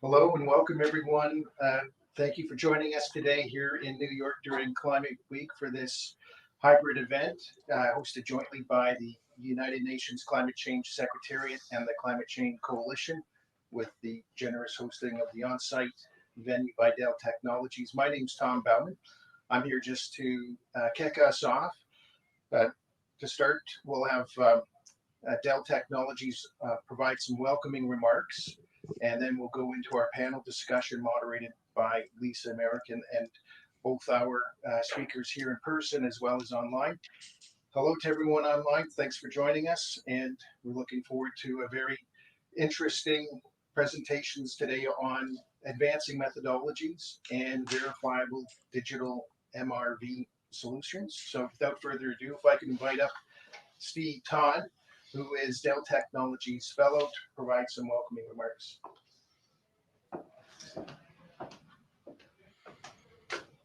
Hello and welcome everyone. Thank you for joining us today here in New York during Climate Week for this hybrid event hosted jointly by the United Nations Climate Change Secretariat and the Climate Change Coalition with the generous hosting of the on-site venue by Dell Technologies. My name's Tom Bauman. I'm here just to kick us off. To start, we'll have Dell Technologies provide some welcoming remarks, and then we'll go into our panel discussion moderated by Lisa American and both our speakers here in person as well as online. Hello to everyone online. Thanks for joining us, and we're looking forward to a very interesting presentations today on advancing methodologies and verifiable digital MRV solutions. So without further ado, if I can invite up Steve Todd, who is Dell Technologies Fellow, to provide some welcoming remarks.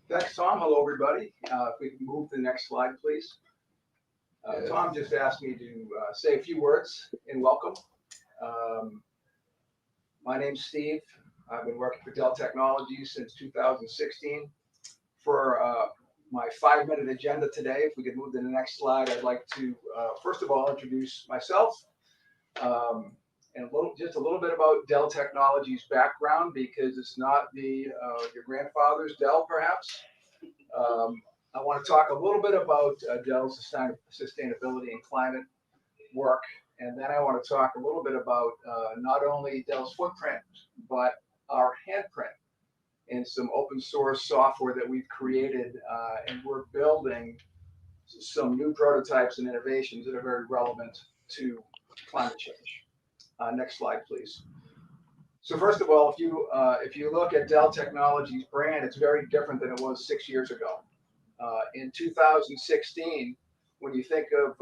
Thanks, Tom. Hello, everybody. If we can move to the next slide, please. Tom just asked me to say a few words in welcome. My name's Steve. I've been working for Dell Technologies since 2016. For my 5-minute agenda today, if we could move to the next slide, I'd like to first of all introduce myself and just a little bit about Dell Technologies background, because it's not your grandfather's Dell, perhaps. I want to talk a little bit about Dell's sustainability and climate work, and then I want to talk a little bit about not only Dell's footprint, but our handprint and some open source software that we've created, and we're building some new prototypes and innovations that are very relevant to climate change. Next slide, please. So first of all, if you look at Dell Technologies brand, it's very different than it was 6 years ago. In 2016, when you think of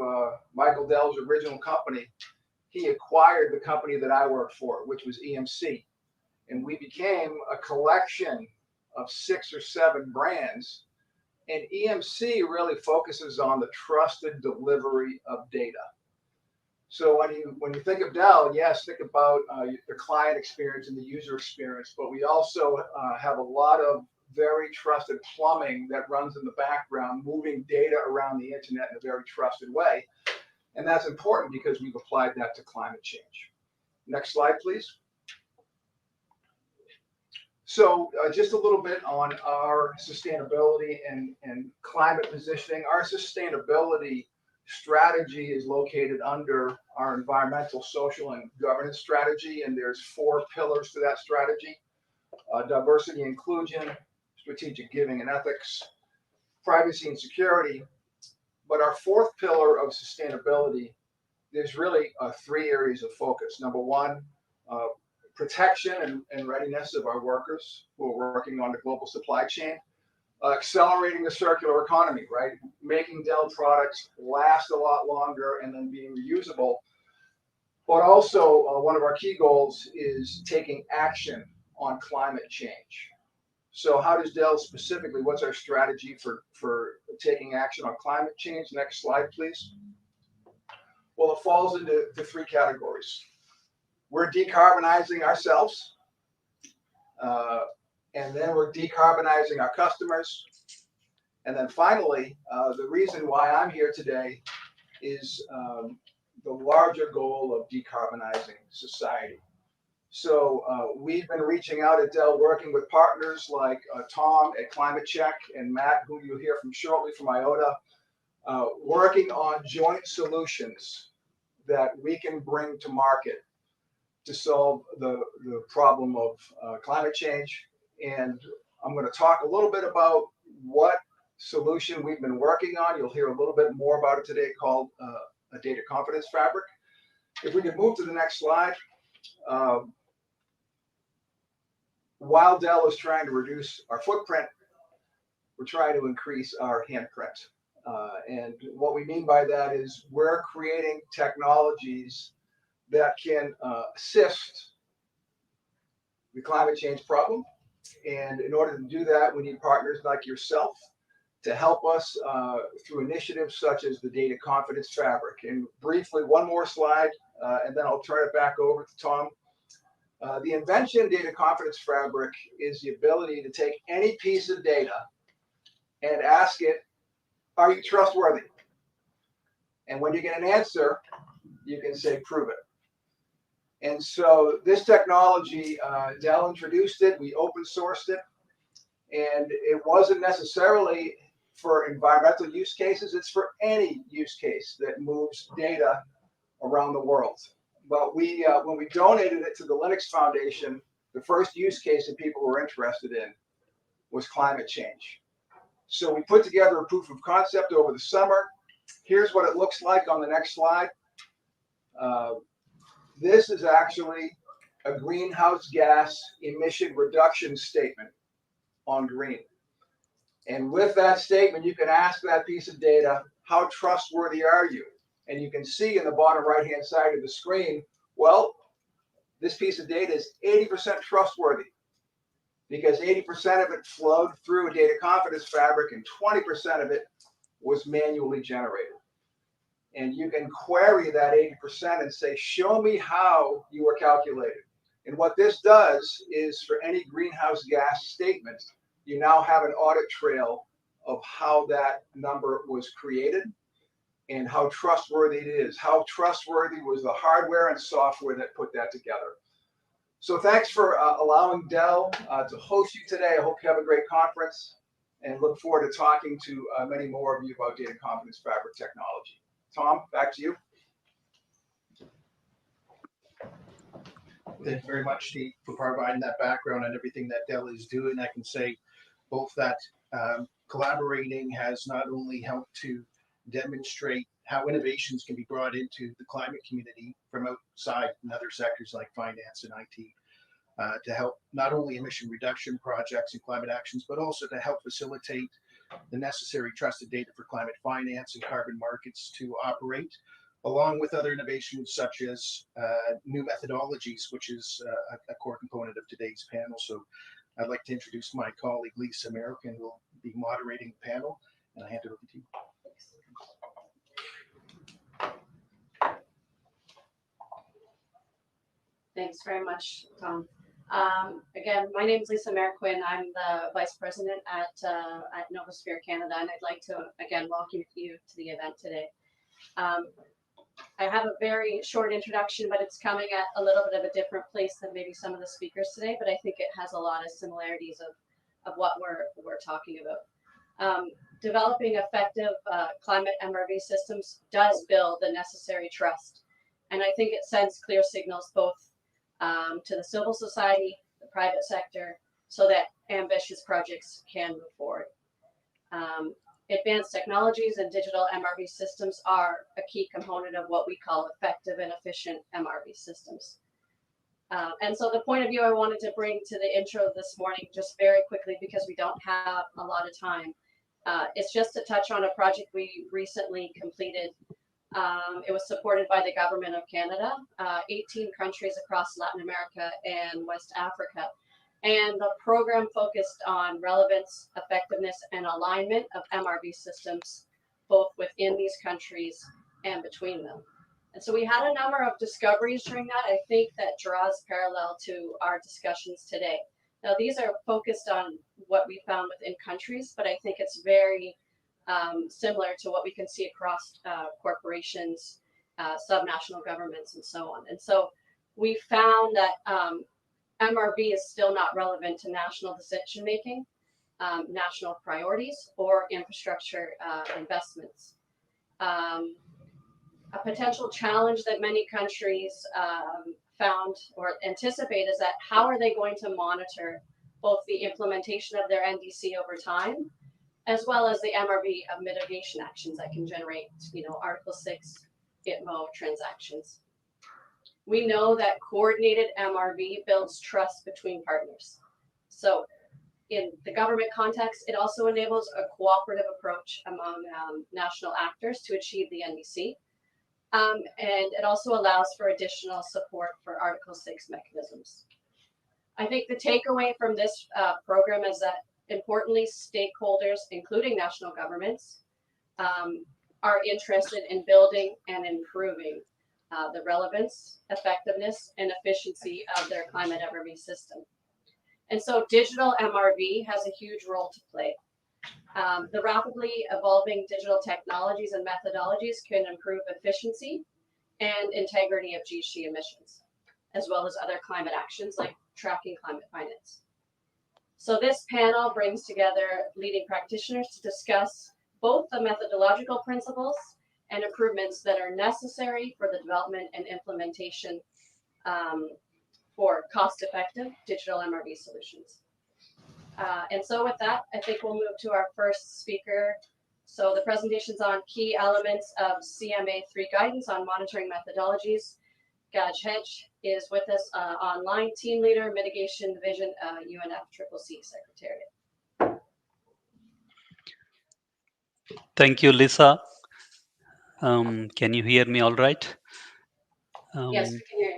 Michael Dell's original company, he acquired the company that I worked for, which was EMC. And we became a collection of 6 or 7 brands. And EMC really focuses on the trusted delivery of data. So when you think of Dell, yes, think about the client experience and the user experience, but we also have a lot of very trusted plumbing that runs in the background, moving data around the internet in a very trusted way. And that's important because we've applied that to climate change. Next slide, please. So just a little bit on our sustainability and climate positioning. Our sustainability strategy is located under our environmental, social, and governance strategy, and there's 4 pillars to that strategy: diversity, inclusion, strategic giving and ethics, privacy and security. But our 4th pillar of sustainability, there's really 3 areas of focus. Number 1, protection and readiness of our workers who are working on the global supply chain. Accelerating the circular economy, right? Making Dell products last a lot longer and then being reusable. But also, one of our key goals is taking action on climate change. So how does Dell specifically, what's our strategy for taking action on climate change? Next slide, please. Well, it falls into 3 categories. We're decarbonizing ourselves. And then we're decarbonizing our customers. And then finally, the reason why I'm here today is the larger goal of decarbonizing society. So we've been reaching out at Dell, working with partners like Tom at Climate Check and Matt, who you'll hear from shortly from IOTA, working on joint solutions that we can bring to market to solve the problem of climate change. And I'm going to talk a little bit about what solution we've been working on. You'll hear a little bit more about it today, called a data confidence fabric. If we can move to the next slide. While Dell is trying to reduce our footprint, we're trying to increase our handprint. And what we mean by that is we're creating technologies that can assist the climate change problem. And in order to do that, we need partners like yourself to help us through initiatives such as the Data Confidence Fabric. And briefly, one more slide, and then I'll turn it back over to Tom. The invention data confidence fabric is the ability to take any piece of data and ask it, are you trustworthy? And when you get an answer, you can say, prove it. And so this technology, Dell introduced it, we open sourced it, and it wasn't necessarily for environmental use cases, it's for any use case that moves data around the world. But when we donated it to the Linux Foundation, the first use case that people were interested in was climate change. So we put together a proof of concept over the summer. Here's what it looks like on the next slide. This is actually a greenhouse gas emission reduction statement on green. And with that statement, you can ask that piece of data, how trustworthy are you? And you can see in the bottom right-hand side of the screen, well, this piece of data is 80% trustworthy because 80% of it flowed through a data confidence fabric and 20% of it was manually generated. And you can query that 80% and say, show me how you were calculated. And what this does is for any greenhouse gas statement, you now have an audit trail of how that number was created and how trustworthy it is. How trustworthy was the hardware and software that put that together. So thanks for allowing Dell to host you today. I hope you have a great conference and look forward to talking to many more of you about data confidence fabric technology. Tom, back to you. Thank you very much, Steve, for providing that background and everything that Dell is doing. I can say both that collaborating has not only helped to demonstrate how innovations can be brought into the climate community from outside in other sectors like finance and IT to help not only emission reduction projects and climate actions, but also to help facilitate the necessary trusted data for climate finance and carbon markets to operate, along with other innovations such as new methodologies, which is a core component of today's panel. So I'd like to introduce my colleague, Lisa American, who will be moderating the panel, and I hand it over to you. Thanks very much, Tom. Again, my name is Lisa Merquin. I'm the Vice President at Novosphere Canada, and I'd like to, again, welcome you to the event today. I have a very short introduction, but it's coming at a little bit of a different place than maybe some of the speakers today, but I think it has a lot of similarities of what we're talking about. Developing effective climate MRV systems does build the necessary trust, and I think it sends clear signals both to the civil society, the private sector, so that ambitious projects can move forward. Advanced technologies and digital MRV systems are a key component of what we call effective and efficient MRV systems. And so the point of view I wanted to bring to the intro this morning, just very quickly, because we don't have a lot of time, it's just to touch on a project we recently completed. It was supported by the Government of Canada, 18 countries across Latin America and West Africa. And the program focused on relevance, effectiveness, and alignment of MRV systems, both within these countries and between them. And so we had a number of discoveries during that, I think, that draws parallel to our discussions today. Now, these are focused on what we found within countries, but I think it's very similar to what we can see across corporations, subnational governments, and so on. And so we found that MRV is still not relevant to national decision making, national priorities, or infrastructure investments. A potential challenge that many countries found or anticipate is that how are they going to monitor both the implementation of their NDC over time, as well as the MRV of mitigation actions that can generate, Article 6 ITMO transactions. We know that coordinated MRV builds trust between partners. So in the government context, it also enables a cooperative approach among national actors to achieve the NDC. And it also allows for additional support for Article 6 mechanisms. I think the takeaway from this program is that, importantly, stakeholders, including national governments, are interested in building and improving the relevance, effectiveness, and efficiency of their climate MRV system. And so digital MRV has a huge role to play. The rapidly evolving digital technologies and methodologies can improve efficiency and integrity of GHG emissions, as well as other climate actions like tracking climate finance. So this panel brings together leading practitioners to discuss both the methodological principles and improvements that are necessary for the development and implementation for cost-effective digital MRV solutions. And so with that, I think we'll move to our first speaker. So the presentation's on key elements of CMA3 guidance on monitoring methodologies. Gaj Hench is with us, online team leader, mitigation division, UNFCCC secretariat. Thank you, Lisa. Can you hear me all right? Yes, we can hear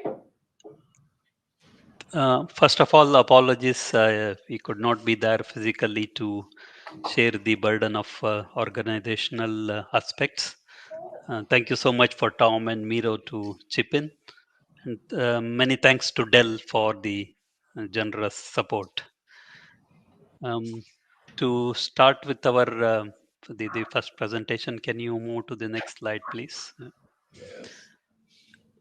you. First of all, apologies. We could not be there physically to share the burden of organizational aspects. Thank you so much for Tom and Miro to chip in. And many thanks to Dell for the generous support. To start with our the first presentation, can you move to the next slide, please?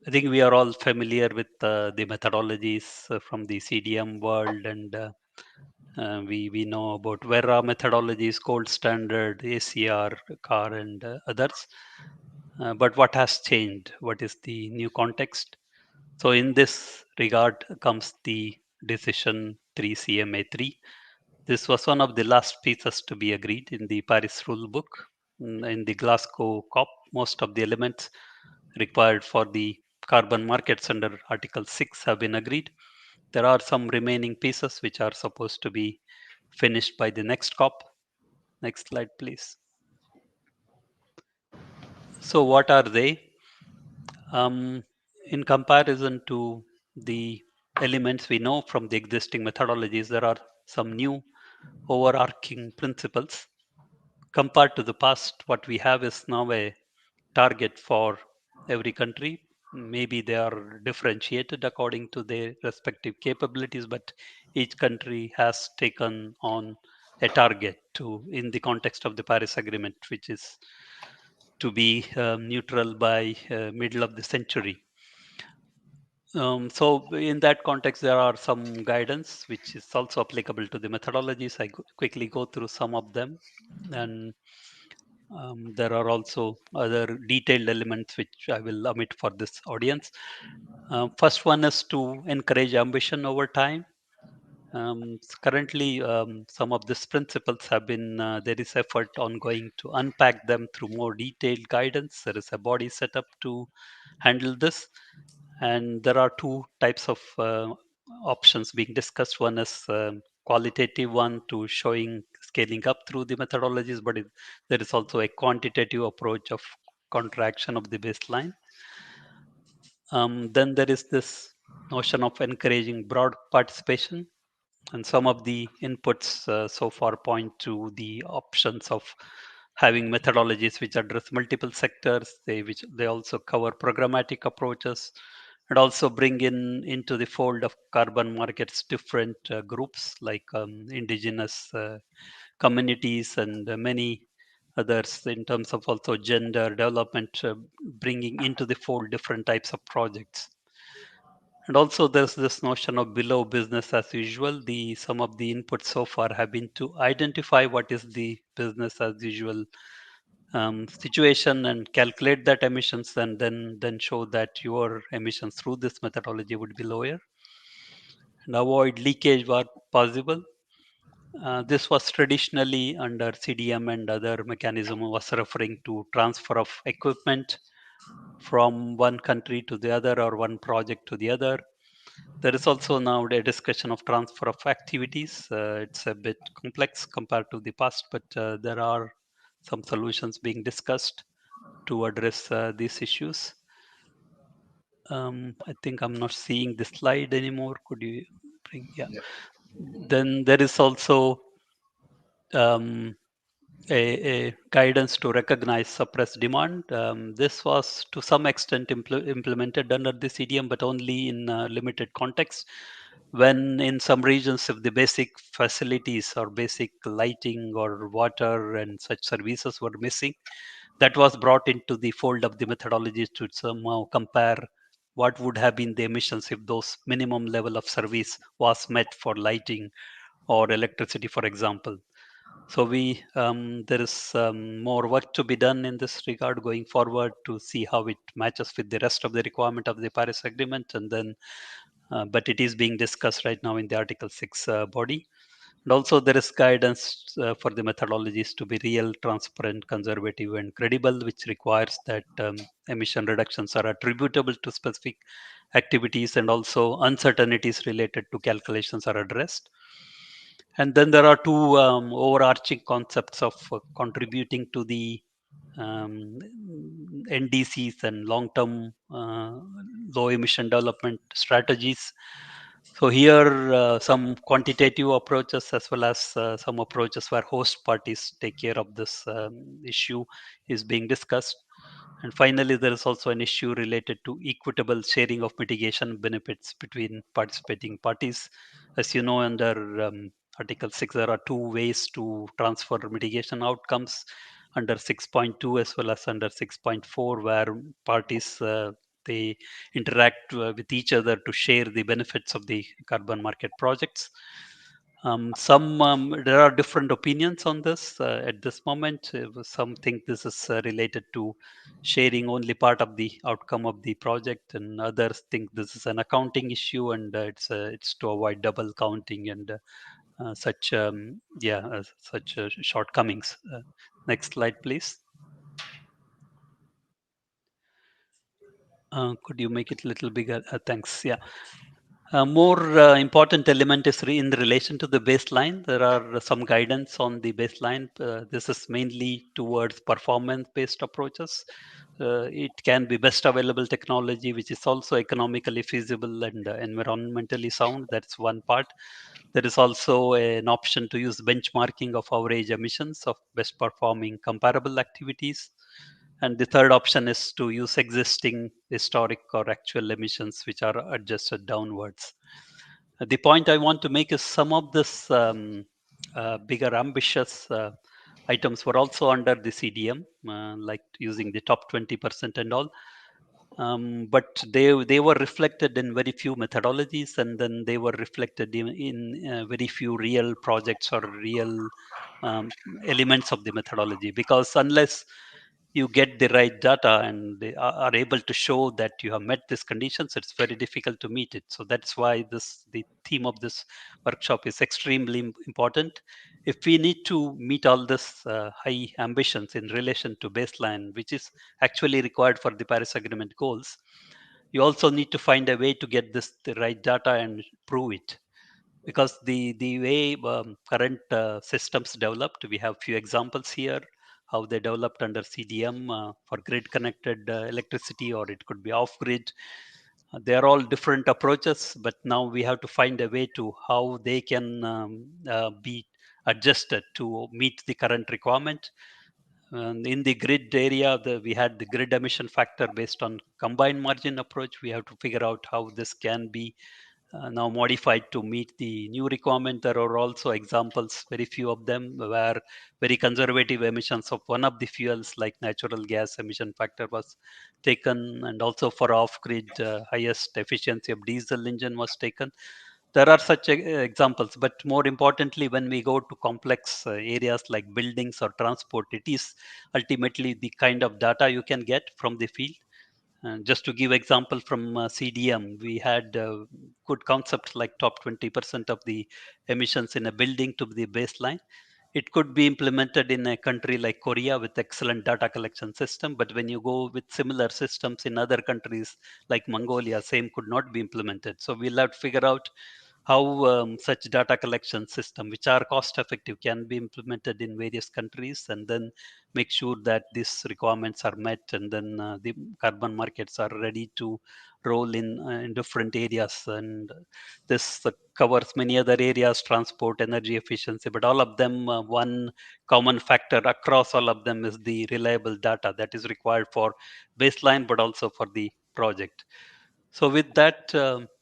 I think we are all familiar with the methodologies from the CDM world, and we know about Vera methodologies, gold standard, ACR, CAR, and others. But what has changed? What is the new context? So in this regard comes the decision 3 CMA3. This was one of the last pieces to be agreed in the Paris rule book. In the Glasgow COP, most of the elements required for the carbon markets under Article 6 have been agreed. There are some remaining pieces which are supposed to be finished by the next COP. Next slide, please. So what are they? In comparison to the elements we know from the existing methodologies, there are some new overarching principles. Compared to the past, what we have is now a target for every country. Maybe they are differentiated according to their respective capabilities, but each country has taken on a target to, in the context of the Paris Agreement, which is to be neutral by middle of the century. So in that context, there are some guidance which is also applicable to the methodologies. I quickly go through some of them, and there are also other detailed elements which I will omit for this audience. First one is to encourage ambition over time. Currently, some of these principles have been, there is effort ongoing to unpack them through more detailed guidance. There is a body set up to handle this. And there are two types of options being discussed. One is qualitative one to showing scaling up through the methodologies, but there is also a quantitative approach of contraction of the baseline. Then there is this notion of encouraging broad participation, and some of the inputs so far point to the options of having methodologies which address multiple sectors. They also cover programmatic approaches, and also bring into the fold of carbon markets different groups like indigenous communities and many others in terms of also gender development, bringing into the fold different types of projects. And also there's this notion of below business as usual. Some of the inputs so far have been to identify what is the business as usual situation and calculate that emissions, and then show that your emissions through this methodology would be lower and avoid leakage where possible. This was traditionally under CDM and other mechanism was referring to transfer of equipment from one country to the other or one project to the other. There is also now a discussion of transfer of activities. It's a bit complex compared to the past, but there are some solutions being discussed to address these issues. I think I'm not seeing the slide anymore. Could you bring? Yeah. Then there is also a guidance to recognize suppressed demand. This was to some extent implemented under the CDM, but only in limited context. When in some regions, if the basic facilities or basic lighting or water and such services were missing, that was brought into the fold of the methodologies to somehow compare what would have been the emissions if those minimum level of service was met for lighting or electricity, for example. So there is more work to be done in this regard going forward to see how it matches with the rest of the requirement of the Paris Agreement, and then, but it is being discussed right now in the Article 6 body. And also there is guidance for the methodologies to be real, transparent, conservative, and credible, which requires that emission reductions are attributable to specific activities, and also uncertainties related to calculations are addressed. And then there are two overarching concepts of contributing to the NDCs and long-term low emission development strategies. So here, some quantitative approaches as well as some approaches where host parties take care of this issue is being discussed. And finally, there is also an issue related to equitable sharing of mitigation benefits between participating parties. As you know, under Article 6, there are two ways to transfer mitigation outcomes, under 6.2 as well as under 6.4, where parties they interact with each other to share the benefits of the carbon market projects. There are different opinions on this at this moment. Some think this is related to sharing only part of the outcome of the project, and others think this is an accounting issue, and it's to avoid double counting and such shortcomings. Next slide, please. Could you make it a little bigger? Thanks. Yeah. A more important element is in relation to the baseline. There are some guidance on the baseline. This is mainly towards performance-based approaches. It can be best available technology, which is also economically feasible and environmentally sound. That's one part. There is also an option to use benchmarking of average emissions of best performing comparable activities. And the third option is to use existing historic or actual emissions, which are adjusted downwards. The point I want to make is some of this bigger ambitious items were also under the CDM, like using the top 20% and all. But they were reflected in very few methodologies, and then they were reflected in very few real projects or real um, elements of the methodology. Because unless you get the right data and they are able to show that you have met these conditions, it's very difficult to meet it. So that's why the theme of this workshop is extremely important. If we need to meet all this high ambitions in relation to baseline, which is actually required for the Paris Agreement goals, you also need to find a way to get the right data and prove it. Because the way current systems developed, we have few examples here, how they developed under CDM for grid connected electricity, or it could be off grid. They are all different approaches, but now we have to find a way to how they can be adjusted to meet the current requirement. In the grid area, we had the grid emission factor based on combined margin approach. We have to figure out how this can be now modified to meet the new requirement. There are also examples, very few of them, where very conservative emissions of one of the fuels like natural gas emission factor was taken, and also for off-grid highest efficiency of diesel engine was taken. There are such examples, but more importantly, when we go to complex areas like buildings or transport, it is ultimately the kind of data you can get from the field. Just to give example from CDM, we had good concepts like top 20% of the emissions in a building to the baseline. It could be implemented in a country like Korea with excellent data collection system, but when you go with similar systems in other countries like Mongolia, same could not be implemented. So we'll have to figure out how such data collection system, which are cost effective, can be implemented in various countries, and then make sure that these requirements are met, and then the carbon markets are ready to roll in different areas. And this covers many other areas: transport, energy efficiency, but all of them, one common factor across all of them is the reliable data that is required for baseline, but also for the project. So with that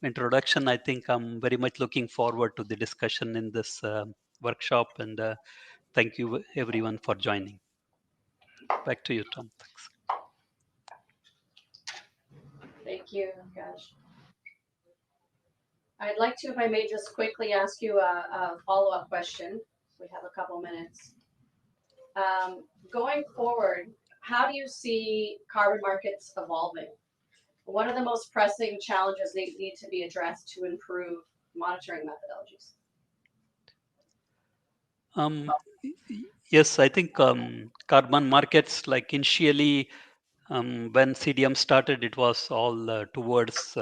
introduction, I think I'm very much looking forward to the discussion in this workshop, and thank you everyone for joining. Back to you, Tom. Thanks. Thank you, Gash. I'd like to, if I may, just quickly ask you a follow-up question. We have a couple minutes. Going forward, how do you see carbon markets evolving? What are the most pressing challenges that need to be addressed to improve monitoring methodologies? Yes, I think carbon markets, like initially, when CDM started, it was all towards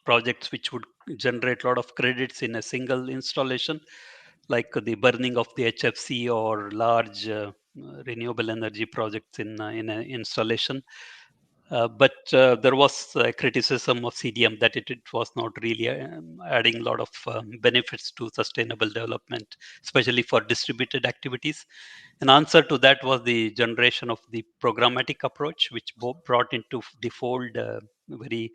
projects which would generate a lot of credits in a single installation, like the burning of the HFC or large renewable energy projects in an installation. But there was criticism of CDM that it was not really adding a lot of benefits to sustainable development, especially for distributed activities. An answer to that was the generation of the programmatic approach, which brought into the fold very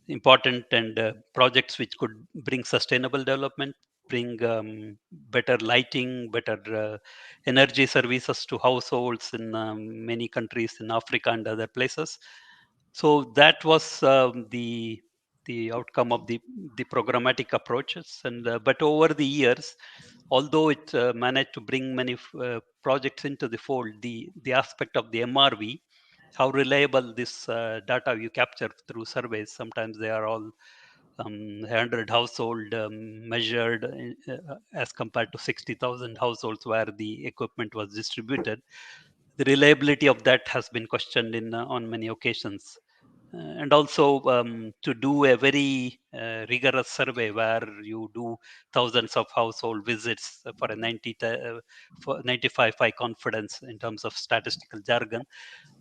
important and projects which could bring sustainable development, bring better lighting, better energy services to households in many countries in Africa and other places. So that was the outcome of the programmatic approaches. And but over the years, although it managed to bring many projects into the fold, the aspect of the MRV, how reliable this data you capture through surveys, sometimes they are all 100 household measured as compared to 60,000 households where the equipment was distributed. The reliability of that has been questioned in on many occasions. And also to do a very rigorous survey where you do thousands of household visits for a 95 high confidence in terms of statistical jargon,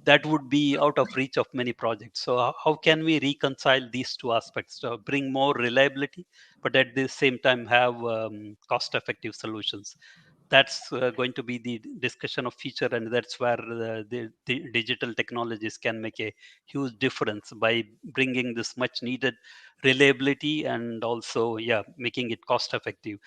that would be out of reach of many projects. So how can we reconcile these two aspects to bring more reliability, but at the same time have cost effective solutions? That's going to be the discussion of future, and that's where the digital technologies can make a huge difference by bringing this much needed reliability and also making it cost effective.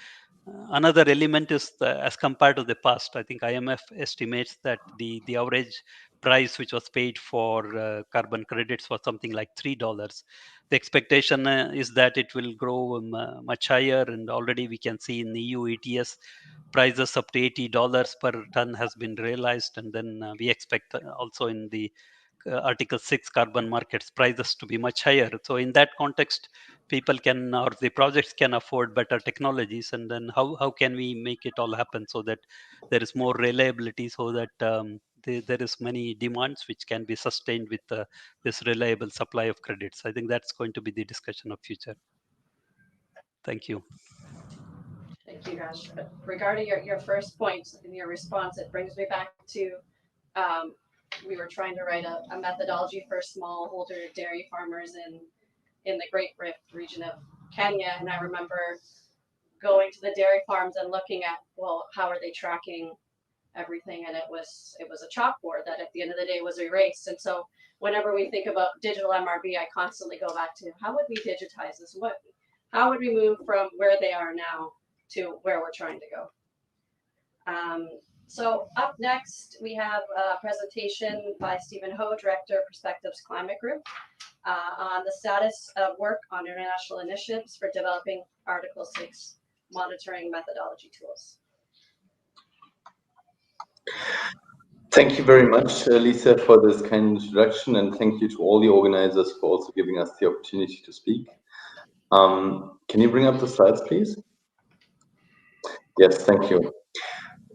Another element is as compared to the past, I think IMF estimates that the average price which was paid for carbon credits was something like $3. The expectation is that it will grow much higher, and already we can see in the EU ETS prices up to $80 per ton has been realized, and then we expect also in the Article 6 carbon markets prices to be much higher. So in that context, people can, or the projects can afford better technologies, and then how can we make it all happen so that there is more reliability, so that there is many demands which can be sustained with this reliable supply of credits. I think that's going to be the discussion of future. Thank you. Thank you, Gash. Regarding your first point in your response, it brings me back to we were trying to write a methodology for smallholder dairy farmers in the Great Rift region of Kenya, and I remember going to the dairy farms and looking at, well, how are they tracking everything? And it was a chalkboard that at the end of the day was erased. And so whenever we think about digital MRV, I constantly go back to how would we digitize this? How would we move from where they are now to where we're trying to go? So up next, we have a presentation by Stephen Ho, Director, Perspectives Climate Group, on the status of work on international initiatives for developing Article 6 monitoring methodology tools. Thank you very much, Lisa, for this kind introduction, and thank you to all the organizers for also giving us the opportunity to speak. Can you bring up the slides, please? Yes, thank you.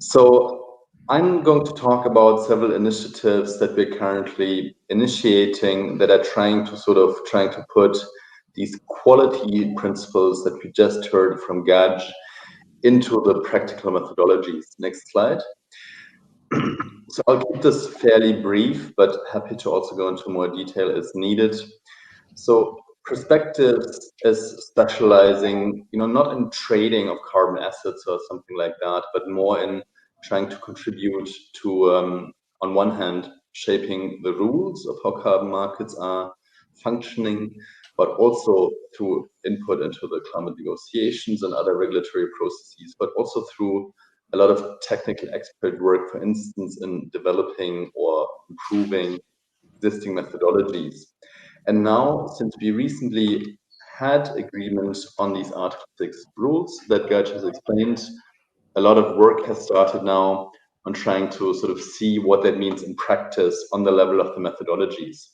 So I'm going to talk about several initiatives that we're currently initiating that are trying to put these quality principles that we just heard from Gaj into the practical methodologies. Next slide. So I'll keep this fairly brief, but happy to also go into more detail as needed. So Perspectives is specializing, not in trading of carbon assets or something like that, but more in trying to contribute to, on one hand, shaping the rules of how carbon markets are functioning, but also through input into the climate negotiations and other regulatory processes, but also through a lot of technical expert work, for instance, in developing or improving existing methodologies. And now, since we recently had agreement on these Article 6 rules that Gaj has explained, a lot of work has started now on trying to sort of see what that means in practice on the level of the methodologies.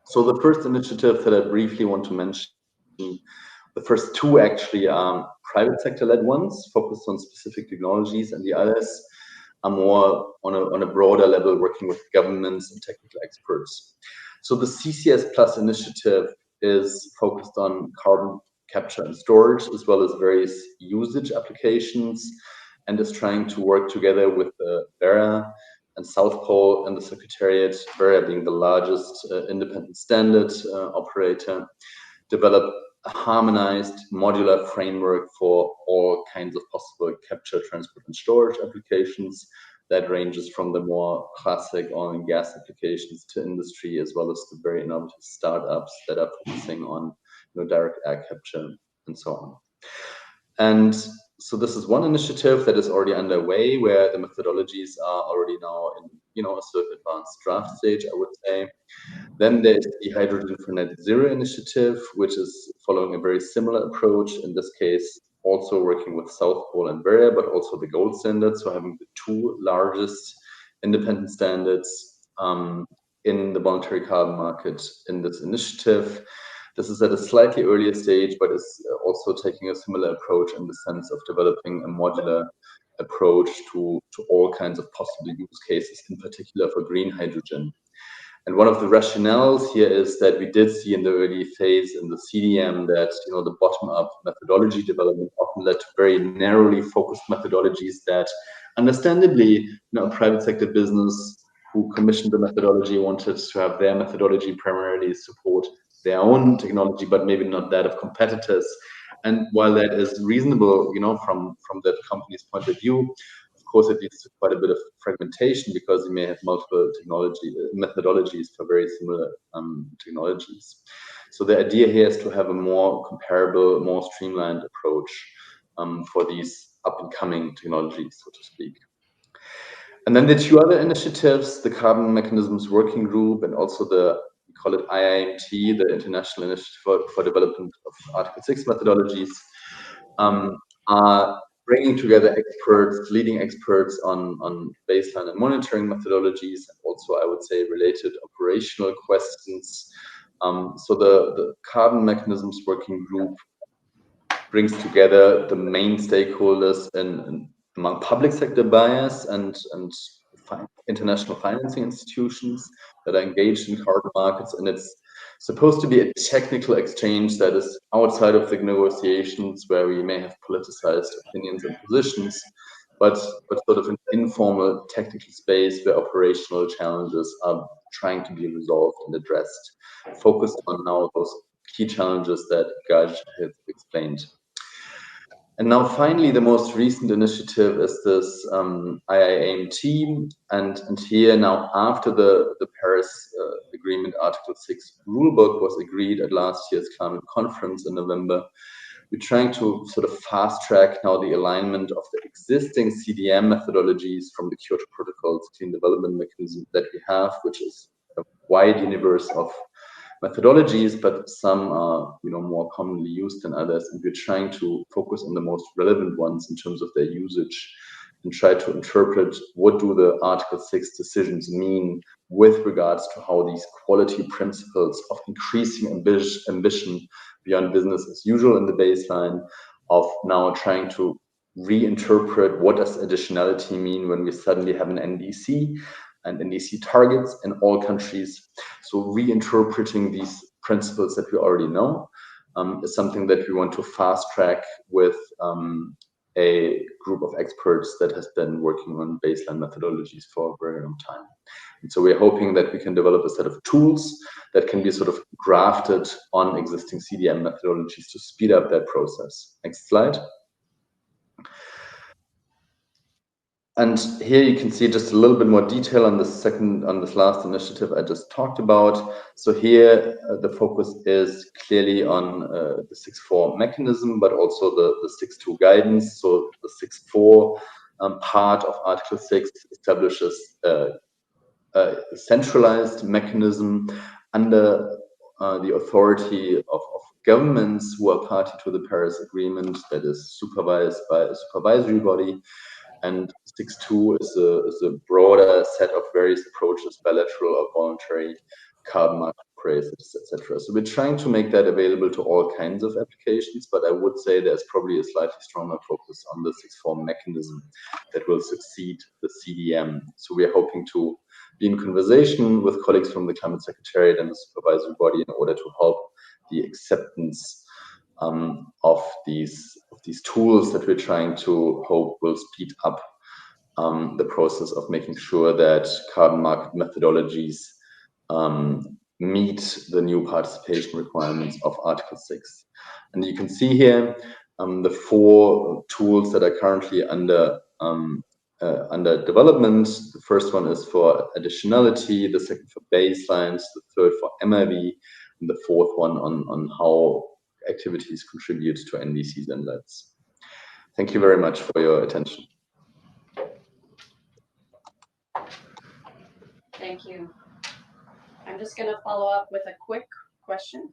So the first initiative that I briefly want to mention, the first two actually are private sector-led ones, focused on specific technologies, and the others are more on a broader level, working with governments and technical experts. So the CCS Plus initiative is focused on carbon capture and storage, as well as various usage applications, and is trying to work together with Vera and South Pole and the Secretariat, Vera being the largest independent standard operator, develop a harmonized modular framework for all kinds of possible capture, transport, and storage applications. That ranges from the more classic oil and gas applications to industry, as well as the very innovative startups that are focusing on direct air capture and so on. And so this is one initiative that is already underway, where the methodologies are already now in a sort of advanced draft stage, I would say. Then there's the Hydrogen for Net Zero initiative, which is following a very similar approach, in this case also working with South Pole and Vera, but also the gold standard, so having the two largest independent standards in the voluntary carbon market in this initiative. This is at a slightly earlier stage, but is also taking a similar approach in the sense of developing a modular approach to all kinds of possible use cases, in particular for green hydrogen. And one of the rationales here is that we did see in the early phase in the CDM that the bottom-up methodology development often led to very narrowly focused methodologies that, understandably, a private sector business who commissioned the methodology wanted to have their methodology primarily support their own technology, but maybe not that of competitors. And while that is reasonable, from that company's point of view, of course, it leads to quite a bit of fragmentation, because you may have multiple methodologies for very similar technologies. So the idea here is to have a more comparable, more streamlined approach for these up-and-coming technologies, so to speak. And then the two other initiatives, the Carbon Mechanisms Working Group, and also we call it Iim, the International Initiative for Development of Article 6 Methodologies, are bringing together experts, leading experts on baseline and monitoring methodologies, and also, I would say, related operational questions. So the Carbon Mechanisms Working Group brings together the main stakeholders among public sector buyers and international financing institutions that are engaged in carbon markets, and it's supposed to be a technical exchange that is outside of the negotiations, where we may have politicized opinions and positions, but sort of an informal technical space where operational challenges are trying to be resolved and addressed, focused on now those key challenges that Gaj has explained. And now finally, the most recent initiative is this Iim Team, and here now, after the Paris Agreement Article 6 rulebook was agreed at last year's climate conference in November, we're trying to sort of fast track now the alignment of the existing CDM methodologies from the Kyoto Protocol's Clean Development Mechanism that we have, which is a wide universe of methodologies, but some are more commonly used than others, and we're trying to focus on the most relevant ones in terms of their usage and try to interpret what do the Article 6 decisions mean with regards to how these quality principles of increasing ambition beyond business as usual in the baseline of now trying to reinterpret what does additionality mean when we suddenly have an NDC and NDC targets in all countries. So reinterpreting these principles that we already know, is something that we want to fast track with a group of experts that has been working on baseline methodologies for a very long time. And so we're hoping that we can develop a set of tools that can be sort of grafted on existing CDM methodologies to speed up that process. Next slide. And here you can see just a little bit more detail on this last initiative I just talked about. So here the focus is clearly on the 6.4 mechanism, but also the 6.2 guidance. So the 6.4 part of Article 6 establishes a centralized mechanism under the authority of governments who are party to the Paris Agreement, that is supervised by a supervisory body. And 6.2 is a broader set of various approaches, bilateral or voluntary, carbon market prices, etc. So we're trying to make that available to all kinds of applications, but I would say there's probably a slightly stronger focus on the 6.4 mechanism that will succeed the CDM. So we're hoping to be in conversation with colleagues from the Climate Secretariat and the supervisory body in order to help the acceptance of these tools that we're trying to hope will speed up the process of making sure that carbon market methodologies meet the new participation requirements of Article 6. And you can see here the 4 tools that are currently under development. The first one is for additionality, the second for baselines, the third for MRV, and the fourth one on how activities contribute to Ndcs and LEDs. Thank you very much for your attention. Thank you. I'm just going to follow up with a quick question.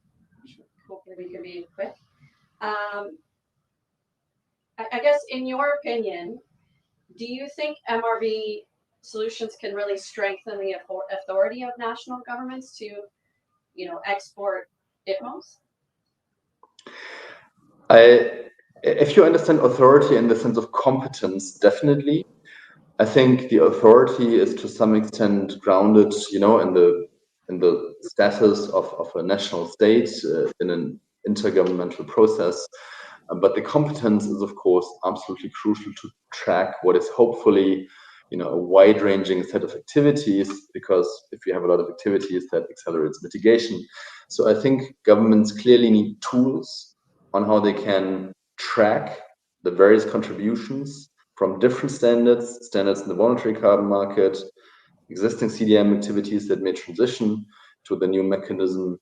Hopefully we can be quick. I guess in your opinion, do you think MRV solutions can really strengthen the authority of national governments to, export ITMOs? If you understand authority in the sense of competence, definitely. I think the authority is to some extent grounded, in the status of a national state in an intergovernmental process. But the competence is, of course, absolutely crucial to track what is hopefully, a wide-ranging set of activities, because if you have a lot of activities, that accelerates mitigation. So I think governments clearly need tools on how they can track the various contributions from different standards in the voluntary carbon market, existing CDM activities that may transition to the new mechanism,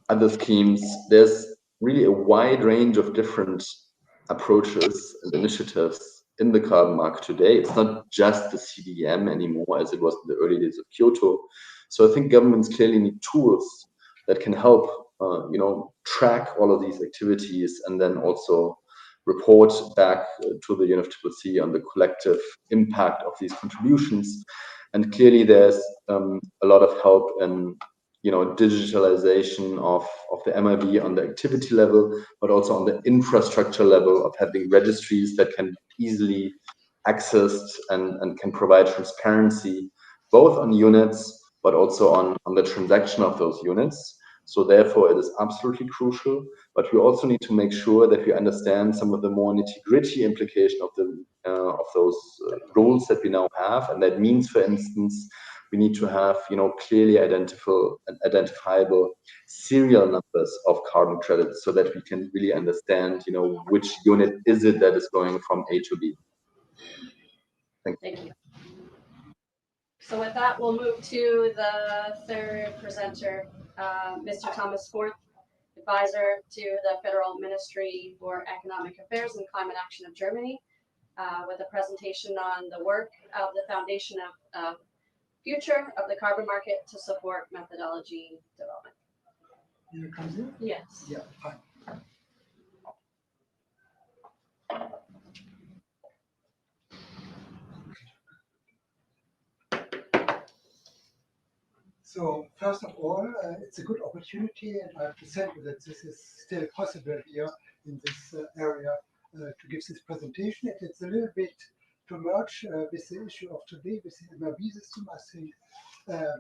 other schemes. There's really a wide range of different approaches and initiatives in the carbon market today. It's not just the CDM anymore as it was in the early days of Kyoto. So I think governments clearly need tools that can help, track all of these activities and then also report back to the UNFCCC on the collective impact of these contributions. And clearly there's a lot of help in digitalization of the MRV on the activity level, but also on the infrastructure level of having registries that can be easily accessed and can provide transparency, both on units, but also on the transaction of those units. So therefore, it is absolutely crucial, but we also need to make sure that we understand some of the more nitty-gritty implication of those rules that we now have. And that means, for instance, we need to have, clearly identifiable serial numbers of carbon credits so that we can really understand, which unit is it that is going from A to B. Thank you. So with that, we'll move to the third presenter, Mr. Thomas Forth, advisor to the Federal Ministry for Economic Affairs and Climate Action of Germany, with a presentation on the work of the Foundation of Future of the Carbon Market to support methodology development. Here comes in? Yes. Yeah, fine. So first of all, it's a good opportunity, and I have to thank you that this is still possible here in this area to give this presentation. It's a little bit to merge with the issue of today, with the MRV system. I think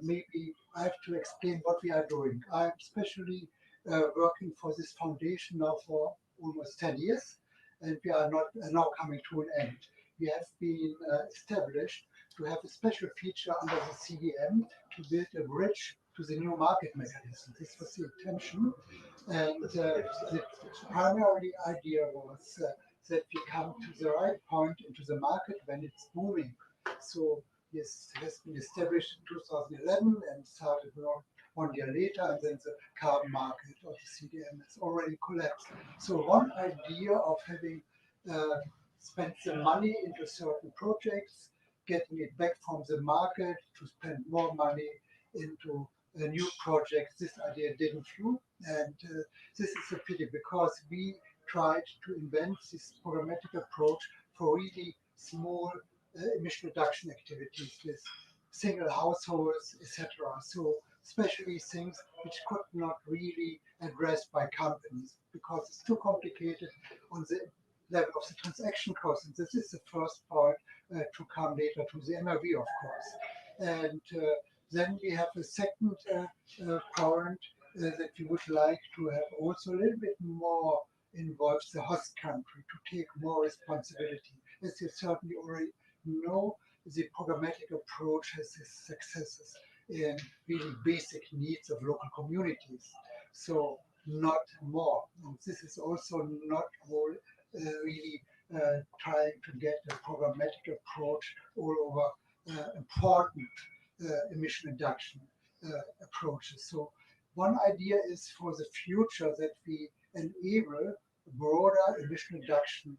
maybe I have to explain what we are doing. I'm especially working for this foundation now for almost 10 years, and we are not now coming to an end. We have been established to have a special feature under the CDM to build a bridge to the new market mechanism. This was the intention, and the primary idea was that we come to the right point into the market when it's booming. So this has been established in 2011 and started 1 year later, and then the carbon market of the CDM has already collapsed. So one idea of having spent the money into certain projects, getting it back from the market to spend more money into a new project, this idea didn't flew, and this is a pity because we tried to invent this programmatic approach for really small emission reduction activities with single households, etc. So especially things which could not really addressed by companies because it's too complicated on the level of the transaction cost. And this is the first part to come later to the MRV, of course. And then we have a second point that we would like to have also a little bit more involves the host country to take more responsibility. As you certainly already know, the programmatic approach has its successes in really basic needs of local communities. So not more. And this is also not all really trying to get a programmatic approach all over important emission reduction approaches. So one idea is for the future that we enable broader emission reduction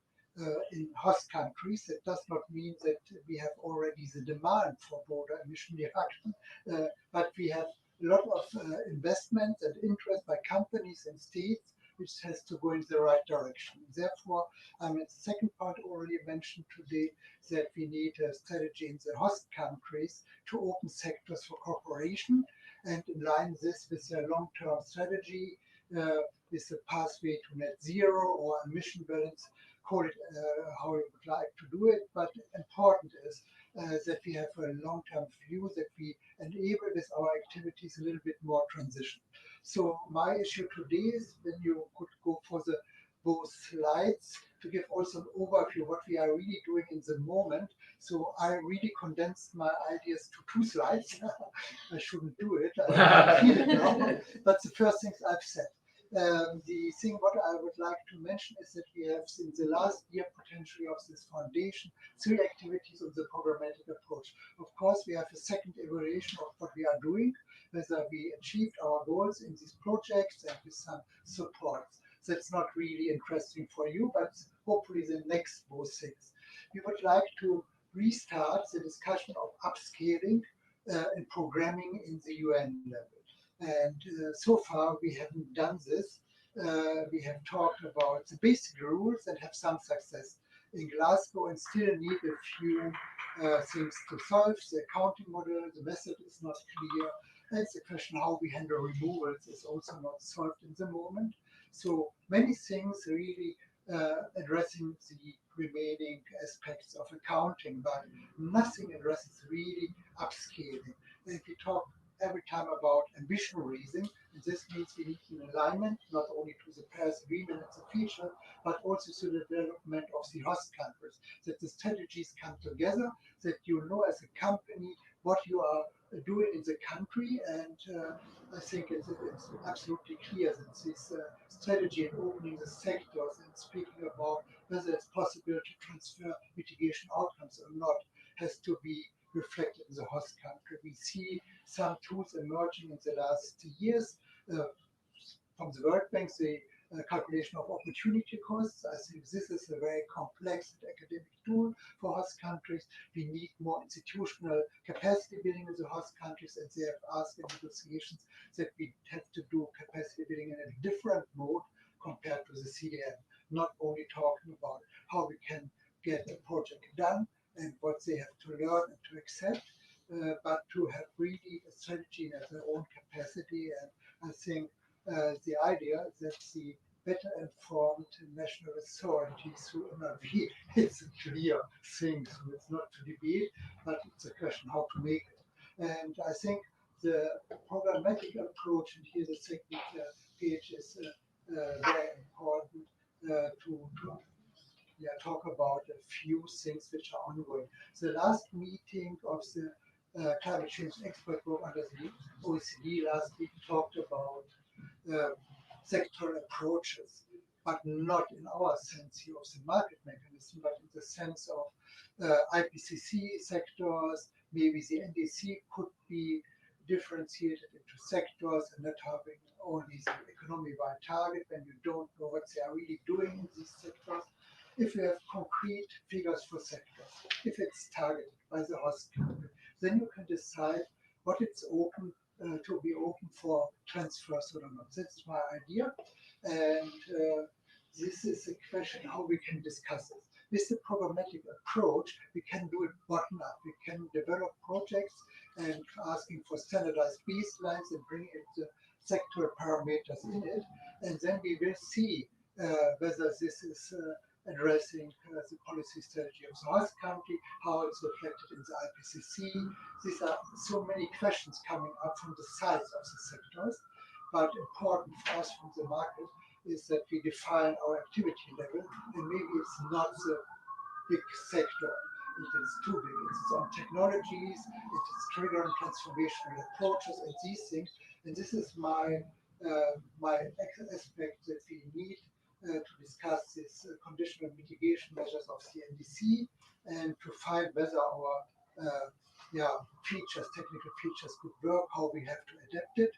in host countries. That does not mean that we have already the demand for broader emission reduction, but we have a lot of investments and interest by companies and states which has to go in the right direction. Therefore, the second point already mentioned today that we need a strategy in the host countries to open sectors for cooperation and align this with a long-term strategy with a pathway to net zero or emission balance, call it how you would like to do it, but important is that we have a long-term view, that we enable with our activities a little bit more transition. So my issue today is when you could go for the both slides to give also an overview what we are really doing in the moment. So I really condensed my ideas to 2 slides. I shouldn't do it. I feel it now. But the first things I've said. The thing what I would like to mention is that we have since the last year potentially of this foundation 3 activities on the programmatic approach. Of course, we have a second evaluation of what we are doing, whether we achieved our goals in these projects and with some support. That's not really interesting for you, but hopefully the next both things. We would like to restart the discussion of upscaling and programming in the UN level. And so far we haven't done this. We have talked about the basic rules and have some success in Glasgow and still need a few things to solve. The accounting model, the method is not clear. And the question how we handle removals is also not solved in the moment. So many things really addressing the remaining aspects of accounting, but nothing addresses really upscaling. And if we talk every time about ambition raising, and this means we need an alignment not only to the Paris Agreement as a feature, but also to the development of the host countries, that the strategies come together, that you know as a company what you are doing in the country, and I think it's absolutely clear that this strategy in opening the sectors and speaking about whether it's possible to transfer mitigation outcomes or not has to be reflected in the host country. We see some tools emerging in the last years from the World Bank, the calculation of opportunity costs. I think this is a very complex and academic tool for host countries. We need more institutional capacity building in the host countries, and they have asked in negotiations that we have to do capacity building in a different mode compared to the CDM, not only talking about how we can get a project done and what they have to learn and to accept, but to have really a strategy at their own capacity. And I think the idea that the better informed national authorities through MRV is a clear thing. So it's not to debate, but it's a question how to make it. And I think the programmatic approach, and here the second page is very important to talk about a few things which are ongoing. The last meeting of the climate change expert group under the OECD last week talked about sectoral approaches, but not in our sense here of the market mechanism, but in the sense of IPCC sectors. Maybe the NDC could be differentiated into sectors and not having only the economy-wide target when you don't know what they are really doing in these sectors. If you have concrete figures for sectors, if it's targeted by the host country, then you can decide what it's open to be open for transfers or not. That's my idea, and this is a question how we can discuss it. With the programmatic approach, we can do it bottom up. We can develop projects and asking for standardized baselines and bring in the sectoral parameters in it, and then we will see whether this is addressing the policy strategy of the host country, how it's reflected in the IPCC. These are so many questions coming up from the sides of the sectors, but important for us from the market is that we define our activity level, and maybe it's not the big sector. It is too big. It's on technologies, it is triggering transformational approaches and these things. And this is my aspect that we need to discuss this conditional mitigation measures of the NDC and to find whether our features, technical features could work, how we have to adapt it.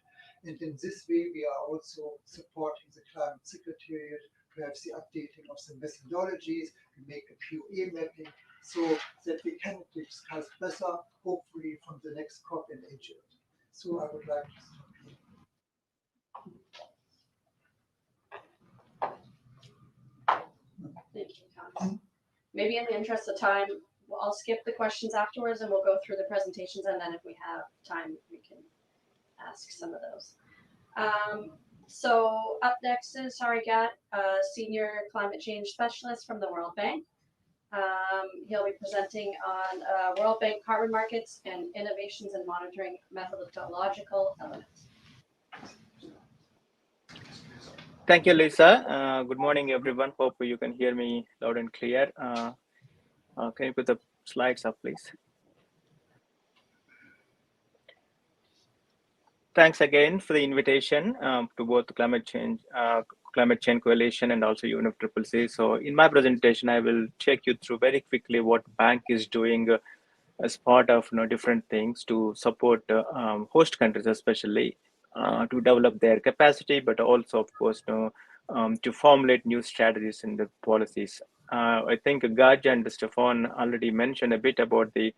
And in this way, we are also supporting the Climate Secretariat to have the updating of the methodologies, we make a POA mapping so that we can discuss better, hopefully from the next COP in Egypt. So I would like to stop here. Thank you, Thomas. Maybe in the interest of time, I'll skip the questions afterwards and we'll go through the presentations, and then if we have time, we can ask some of those. So up next is Harigat, Senior Climate Change Specialist from the World Bank. He'll be presenting on World Bank carbon markets and innovations in monitoring methodological elements. Thank you, Lisa. Good morning, everyone. Hope you can hear me loud and clear. Can you put the slides up, please? Thanks again for the invitation to both the Climate Change Coalition and also UNFCCC. So in my presentation, I will take you through very quickly what bank is doing as part of different things to support host countries, especially to develop their capacity, but also, of course, to formulate new strategies in the policies. I think Gaj and Stefan already mentioned a bit about the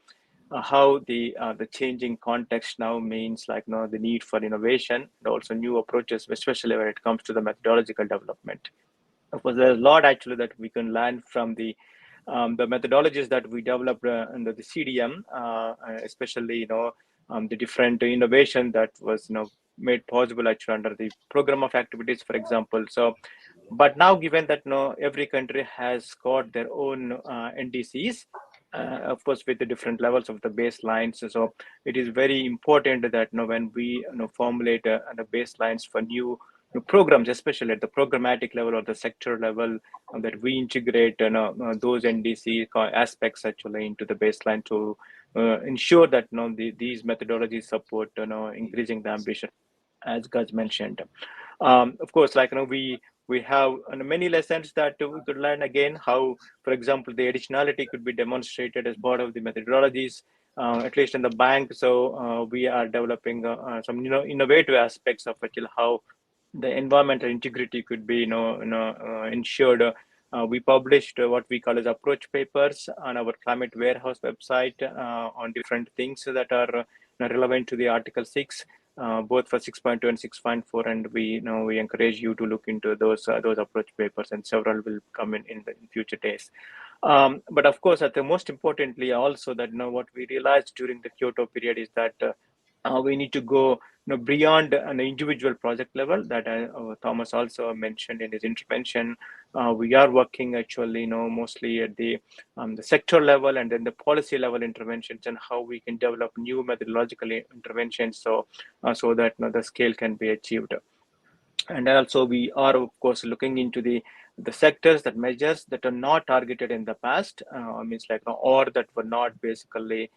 how the changing context now means the need for innovation and also new approaches, especially when it comes to the methodological development. Of course, there's a lot actually that we can learn from the methodologies that we developed under the CDM, especially the different innovation that was made possible actually under the program of activities, for example. So, but now given that every country has got their own NDCs, of course, with the different levels of the baselines. So it is very important that when we formulate the baselines for new programs, especially at the programmatic level or the sector level, that we integrate those NDC aspects actually into the baseline to ensure that these methodologies support increasing the ambition, as Gaj mentioned. Of course, we have many lessons that we could learn again, how, for example, the additionality could be demonstrated as part of the methodologies, at least in the bank. So we are developing some innovative aspects of actually how the environmental integrity could be ensured. We published what we call as approach papers on our Climate Warehouse website on different things that are relevant to the Article 6. Both for 6.2 and 6.4, and we encourage you to look into those approach papers, and several will come in the future days. But of course, the most importantly, also that what we realized during the Kyoto period is that we need to go beyond an individual project level that Thomas also mentioned in his intervention, we are working actually, mostly at the sector level and then the policy level interventions, and how we can develop new methodological interventions so that the scale can be achieved. And also we are of course looking into the sectors, that measures that are not targeted in the past, means like, or that were not basically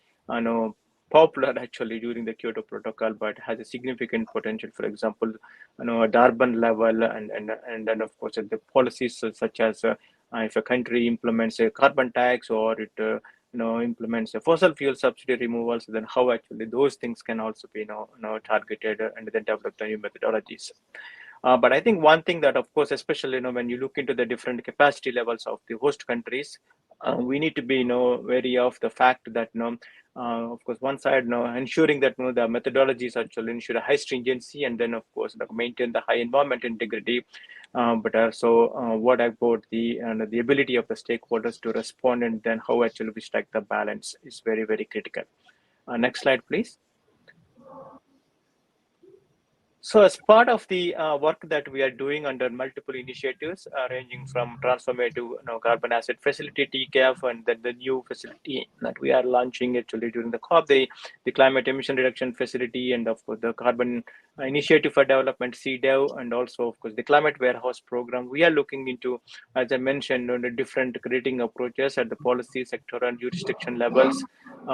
popular actually during the Kyoto Protocol, but has a significant potential. For example, at urban level, and then of course at the policies such as if a country implements a carbon tax, or it implements a fossil fuel subsidy removals, then how actually those things can also be targeted, and then develop the new methodologies. But I think one thing that, of course, especially when you look into the different capacity levels of the host countries, we need to be wary of the fact that of course, one side ensuring that the methodologies actually ensure a high stringency, and then of course maintain the high environmental integrity, but also what about the ability of the stakeholders to respond, and then how actually we strike the balance is very, very critical. Next slide, please. So as part of the work that we are doing under multiple initiatives, ranging from transformative carbon asset facility, TCAF, and then the new facility that we are launching actually during the COP, the climate emission reduction facility, and of course the carbon initiative for development, CDEV, and also of course the climate warehouse program. We are looking into, as I mentioned, the different crediting approaches at the policy, sector, and jurisdiction levels.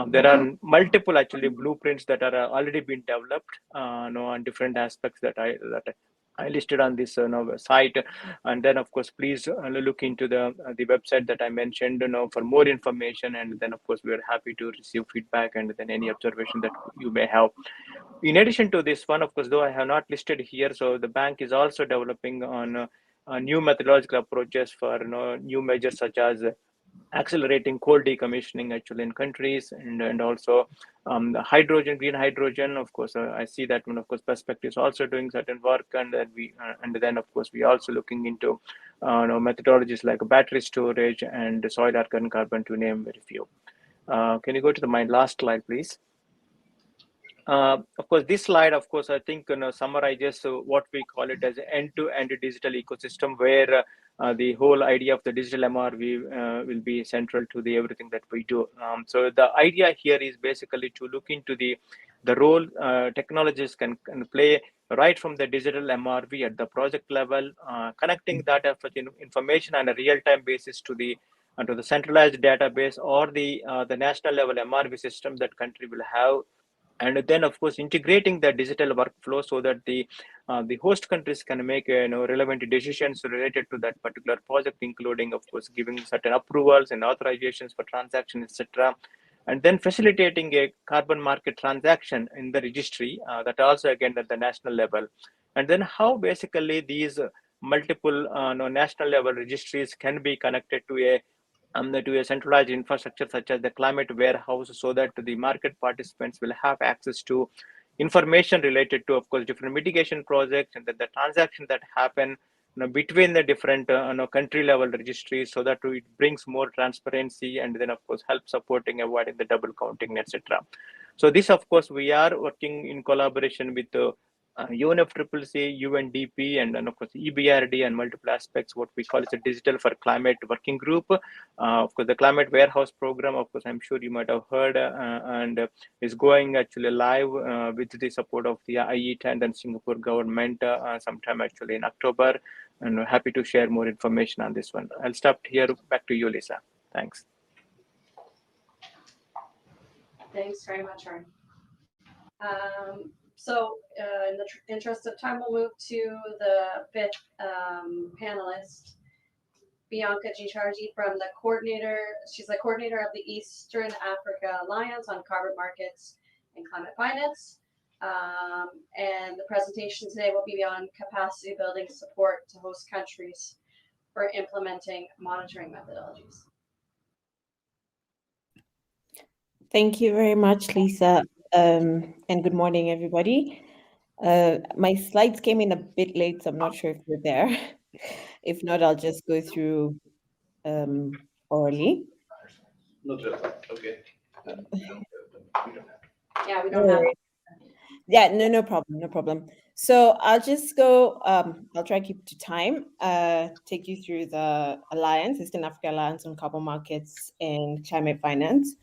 There are multiple actually blueprints that are already been developed on different aspects that I listed on this site. And then of course please look into the website that I mentioned for more information, and then of course we are happy to receive feedback and then any observation that you may have. In addition to this one, of course, though I have not listed here, so the bank is also developing on new methodological approaches for new measures such as accelerating coal decommissioning actually in countries, and also the hydrogen, green hydrogen. Of course, I see that one. Of course, Perspective is also doing certain work, and then of course we are also looking into methodologies like battery storage and soil organic carbon, to name very few. Can you go to my last slide, please? Of course, this slide, of course, I think summarizes what we call it as an end-to-end digital ecosystem, where the whole idea of the digital MRV will be central to everything that we do. So the idea here is basically to look into the role technologies can play right from the digital MRV at the project level, connecting that information on a real-time basis to the centralized database, or the national level MRV system that country will have. And then, of course, integrating the digital workflow so that the host countries can make relevant decisions related to that particular project, including, of course, giving certain approvals and authorizations for transaction, etc. And then facilitating a carbon market transaction in the registry, that also again at the national level. And then how basically these multiple national level registries can be connected to a centralized infrastructure such as the climate warehouse, so that the market participants will have access to information related to, of course, different mitigation projects, and then the transactions that happen between the different country level registries, so that it brings more transparency, and then of course help supporting avoiding the double counting, etc. So this, of course, we are working in collaboration with UNFCCC, UNDP, and then of course EBRD, and multiple aspects, what we call as a Digital for Climate Working Group. Of course, the Climate Warehouse Program, of course, I'm sure you might have heard, and is going actually live with the support of the IE and then Singapore government sometime actually in October, and we're happy to share more information on this one. I'll stop here. Back to you, Lisa. Thanks. Thanks very much, Arun. So in the interest of time, we'll move to the fifth panelist, Bianca Jichardi, from the coordinator. She's the coordinator of the Eastern Africa Alliance on Carbon Markets and Climate Finance. And the presentation today will be on capacity building support to host countries for implementing monitoring methodologies. Thank you very much, Lisa, and good morning, everybody. My slides came in a bit late, so I'm not sure if you're there. If not, I'll just go through orally. Okay. Yeah, we don't have. Yeah, no problem, no problem. So I'll just go, I'll try to keep to time, take you through the Alliance, Eastern Africa Alliance on Carbon Markets and Climate Finance.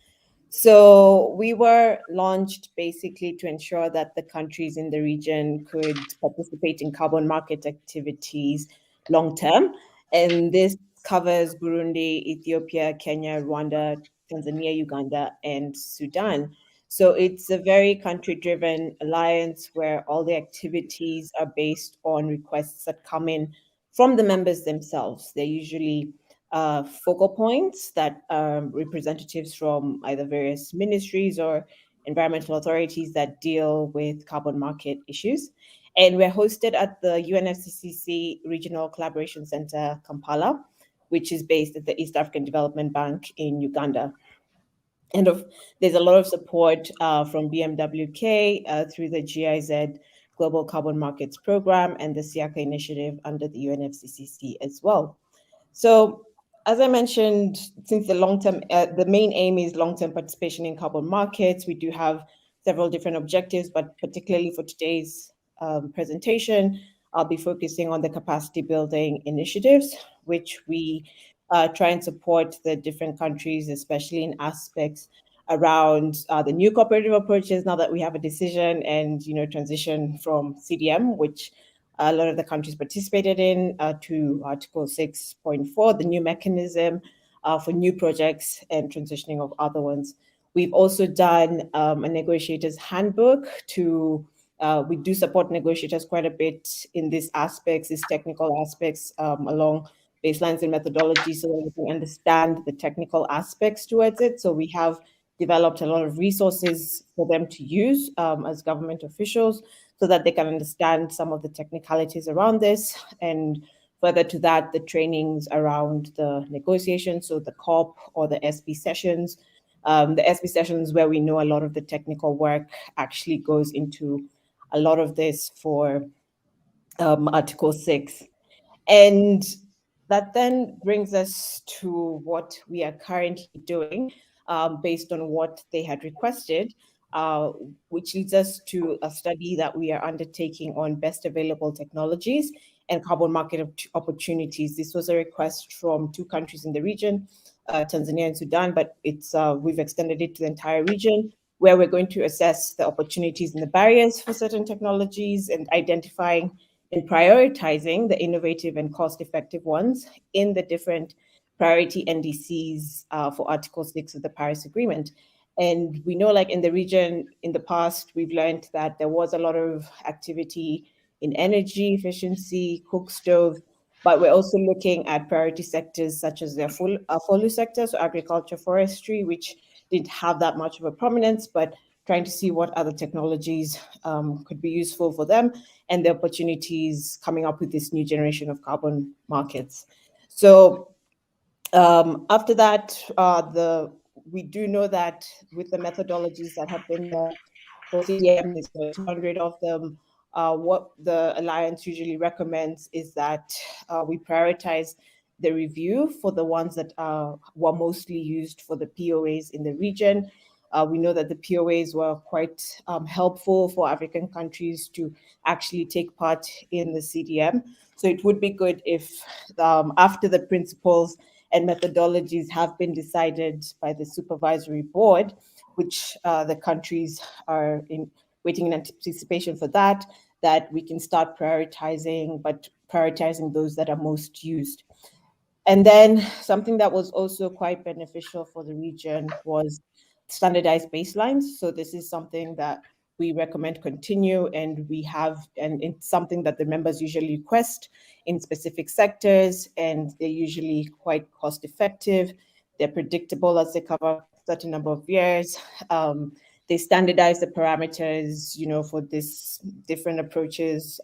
So we were launched basically to ensure that the countries in the region could participate in carbon market activities long term. And this covers Burundi, Ethiopia, Kenya, Rwanda, Tanzania, Uganda, and Sudan. So it's a very country-driven alliance where all the activities are based on requests that come in from the members themselves. They're usually focal points that representatives from either various ministries or environmental authorities that deal with carbon market issues. And we're hosted at the UNFCCC Regional Collaboration Center, Kampala, which is based at the East African Development Bank in Uganda. And there's a lot of support from BMWK through the GIZ Global Carbon Markets Program and the SIACA initiative under the UNFCCC as well. So as I mentioned, since the main aim is long-term participation in carbon markets, we do have several different objectives, but particularly for today's presentation, I'll be focusing on the capacity building initiatives, which we try and support the different countries, especially in aspects around the new cooperative approaches now that we have a decision and transition from CDM, which a lot of the countries participated in, to Article 6.4, the new mechanism for new projects and transitioning of other ones. We've also done a negotiator's handbook we do support negotiators quite a bit in these aspects, these technical aspects, along baselines and methodologies, so that we can understand the technical aspects towards it. So we have developed a lot of resources for them to use as government officials, so that they can understand some of the technicalities around this. And further to that, the trainings around the negotiations, so the COP or the SB sessions. The SB sessions where we know a lot of the technical work actually goes into a lot of this for Article 6. And that then brings us to what we are currently doing based on what they had requested, which leads us to a study that we are undertaking on best available technologies and carbon market opportunities. This was a request from 2 countries in the region, Tanzania and Sudan, but we've extended it to the entire region, where we're going to assess the opportunities and the barriers for certain technologies and identifying and prioritizing the innovative and cost-effective ones in the different priority NDCs for Article 6 of the Paris Agreement. And we know, like in the region, in the past, we've learned that there was a lot of activity in energy efficiency, cook stove, but we're also looking at priority sectors such as the FOLU sector, so agriculture, forestry, which didn't have that much of a prominence, but trying to see what other technologies could be useful for them and the opportunities coming up with this new generation of carbon markets. So after that, we do know that with the methodologies that have been there for CDM, there's 200 of them. What the Alliance usually recommends is that we prioritize the review for the ones that were mostly used for the POAs in the region. We know that the POAs were quite helpful for African countries to actually take part in the CDM. So it would be good if after the principles and methodologies have been decided by the supervisory board, which the countries are waiting in anticipation for that we can start prioritizing, but prioritizing those that are most used. And then something that was also quite beneficial for the region was standardized baselines. So this is something that we recommend continue, and it's something that the members usually request in specific sectors, and they're usually quite cost effective. They're predictable as they cover a certain number of years. They standardize the parameters, for this different approaches,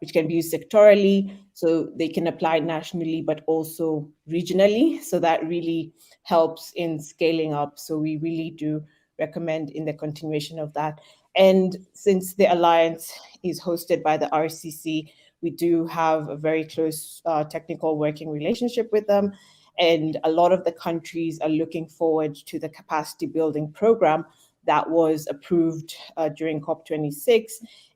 which can be used sectorally, so they can apply nationally, but also regionally. So that really helps in scaling up. So we really do recommend in the continuation of that. And since the Alliance is hosted by the RCC, we do have a very close technical working relationship with them. And a lot of the countries are looking forward to the capacity building program that was approved during COP26.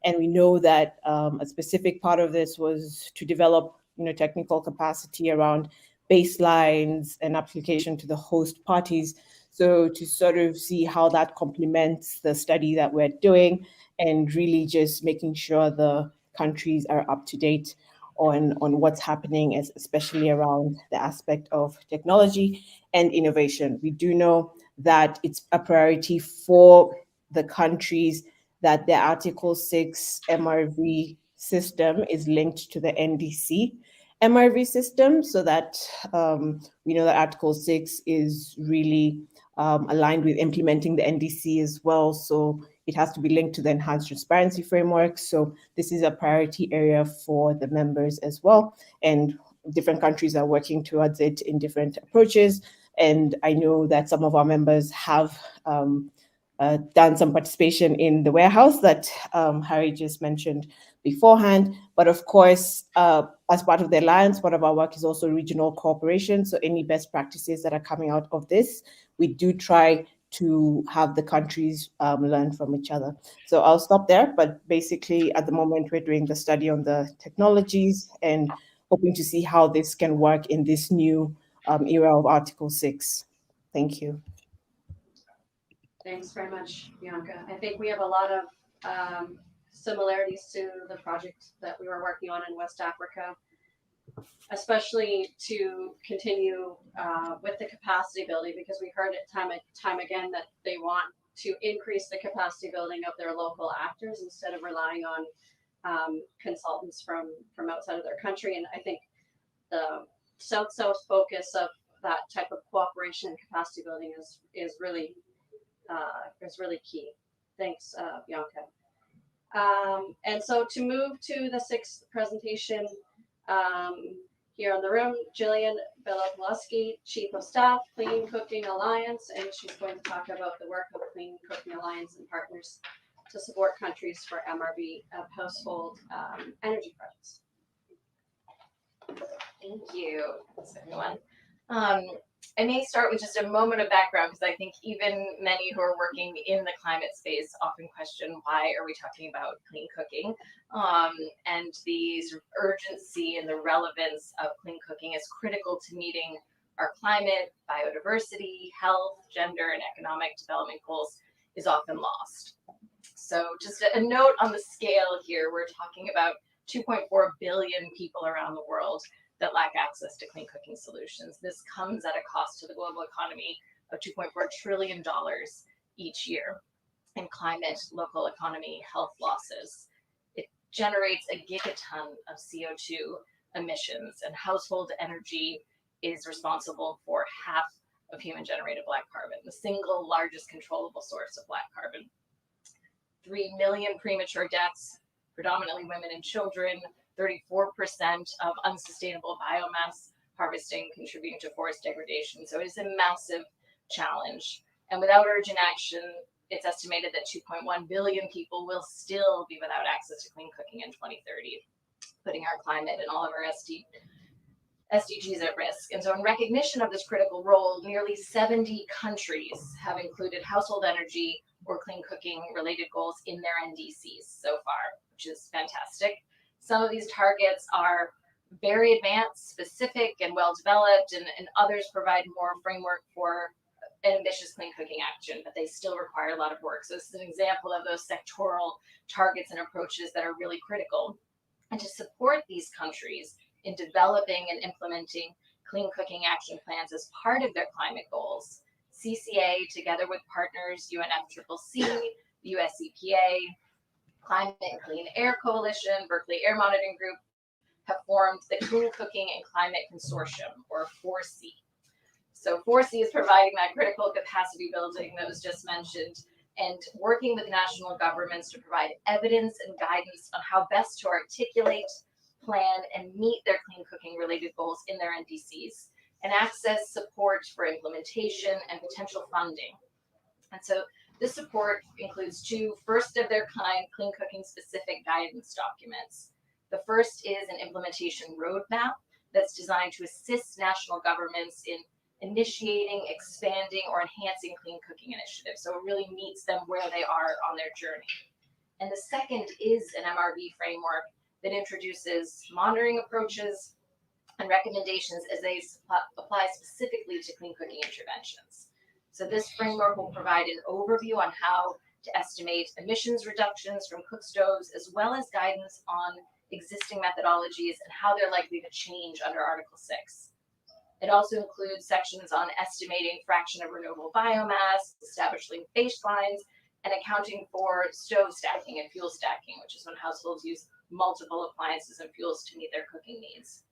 And we know that a specific part of this was to develop, technical capacity around baselines and application to the host parties. So to sort of see how that complements the study that we're doing, and really just making sure the countries are up to date on what's happening, especially around the aspect of technology and innovation. We do know that it's a priority for the countries that the Article 6 MRV system is linked to the NDC MRV system, so that we know that Article 6 is really aligned with implementing the NDC as well. So it has to be linked to the enhanced transparency framework. So this is a priority area for the members as well. And different countries are working towards it in different approaches. And I know that some of our members have done some participation in the warehouse that Harry just mentioned beforehand. But of course, as part of the Alliance, part of our work is also regional cooperation. So any best practices that are coming out of this, we do try to have the countries learn from each other. So I'll stop there, but basically at the moment we're doing the study on the technologies and hoping to see how this can work in this new era of Article 6. Thank you. Thanks very much, Bianca. I think we have a lot of similarities to the project that we were working on in West Africa, especially to continue with the capacity building, because we heard it time again that they want to increase the capacity building of their local actors instead of relying on consultants from outside of their country. And I think the South-South focus of that type of cooperation and capacity building is really key. Thanks, Bianca. And so to move to the sixth presentation, here in the room, Jillian Belopolowski, Chief of Staff, Clean Cooking Alliance, and she's going to talk about the work of Clean Cooking Alliance and partners to support countries for MRV of household energy projects. Thank you. Thanks, everyone. I may start with just a moment of background, because I think even many who are working in the climate space often question, why are we talking about clean cooking? And the sort of urgency and the relevance of clean cooking is critical to meeting our climate, biodiversity, health, gender, and economic development goals is often lost. So just a note on the scale here, we're talking about 2.4 billion people around the world that lack access to clean cooking solutions. This comes at a cost to the global economy of $2.4 trillion each year in climate, local economy, health losses. It generates a gigaton of CO2 emissions, and household energy is responsible for half of human-generated black carbon, the single largest controllable source of black carbon. 3 million premature deaths, predominantly women and children, 34% of unsustainable biomass harvesting contributing to forest degradation. So it is a massive challenge. And without urgent action, it's estimated that 2.1 billion people will still be without access to clean cooking in 2030, putting our climate and all of our SDGs at risk. And so in recognition of this critical role, nearly 70 countries have included household energy or clean cooking related goals in their NDCs so far, which is fantastic. Some of these targets are very advanced, specific, and well-developed, and others provide more framework for ambitious clean cooking action, but they still require a lot of work. So this is an example of those sectoral targets and approaches that are really critical. And to support these countries in developing and implementing clean cooking action plans as part of their climate goals, CCA, together with partners UNFCCC, the US EPA, Climate and Clean Air Coalition, Berkeley Air Monitoring Group, have formed the Clean Cooking and Climate Consortium, or 4C. So 4C is providing that critical capacity building that was just mentioned, and working with national governments to provide evidence and guidance on how best to articulate, plan, and meet their clean cooking related goals in their NDCs, and access support for implementation and potential funding. And so this support includes two first-of-their-kind clean cooking specific guidance documents. The first is an implementation roadmap that's designed to assist national governments in initiating, expanding, or enhancing clean cooking initiatives. So it really meets them where they are on their journey. And the second is an MRV framework that introduces monitoring approaches and recommendations as they apply specifically to clean cooking interventions. So this framework will provide an overview on how to estimate emissions reductions from cook stoves, as well as guidance on existing methodologies and how they're likely to change under Article 6. It also includes sections on estimating fraction of renewable biomass, establishing baselines, and accounting for stove stacking and fuel stacking, which is when households use multiple appliances and fuels to meet their cooking needs.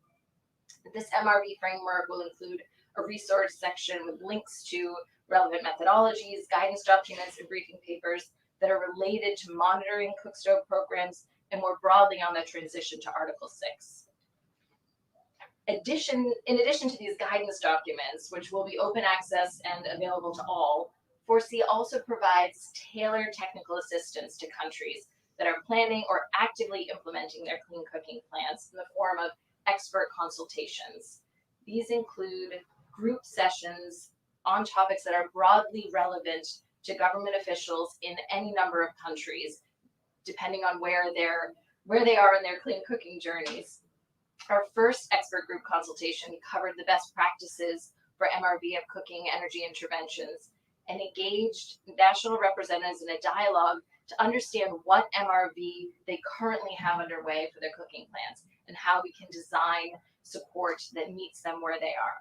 This MRV framework will include a resource section with links to relevant methodologies, guidance documents, and briefing papers that are related to monitoring cook stove programs and more broadly on the transition to Article 6. In addition to these guidance documents, which will be open access and available to all, 4C also provides tailored technical assistance to countries that are planning or actively implementing their clean cooking plans in the form of expert consultations. These include group sessions on topics that are broadly relevant to government officials in any number of countries, depending on where they are in their clean cooking journeys. Our first expert group consultation covered the best practices for MRV of cooking energy interventions and engaged national representatives in a dialogue to understand what MRV they currently have underway for their cooking plans and how we can design support that meets them where they are.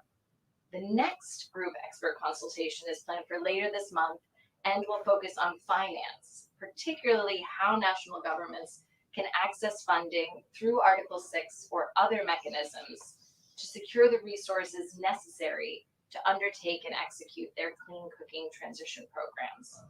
The next group expert consultation is planned for later this month and will focus on finance, particularly how national governments can access funding through Article 6 or other mechanisms to secure the resources necessary to undertake and execute their clean cooking transition programs.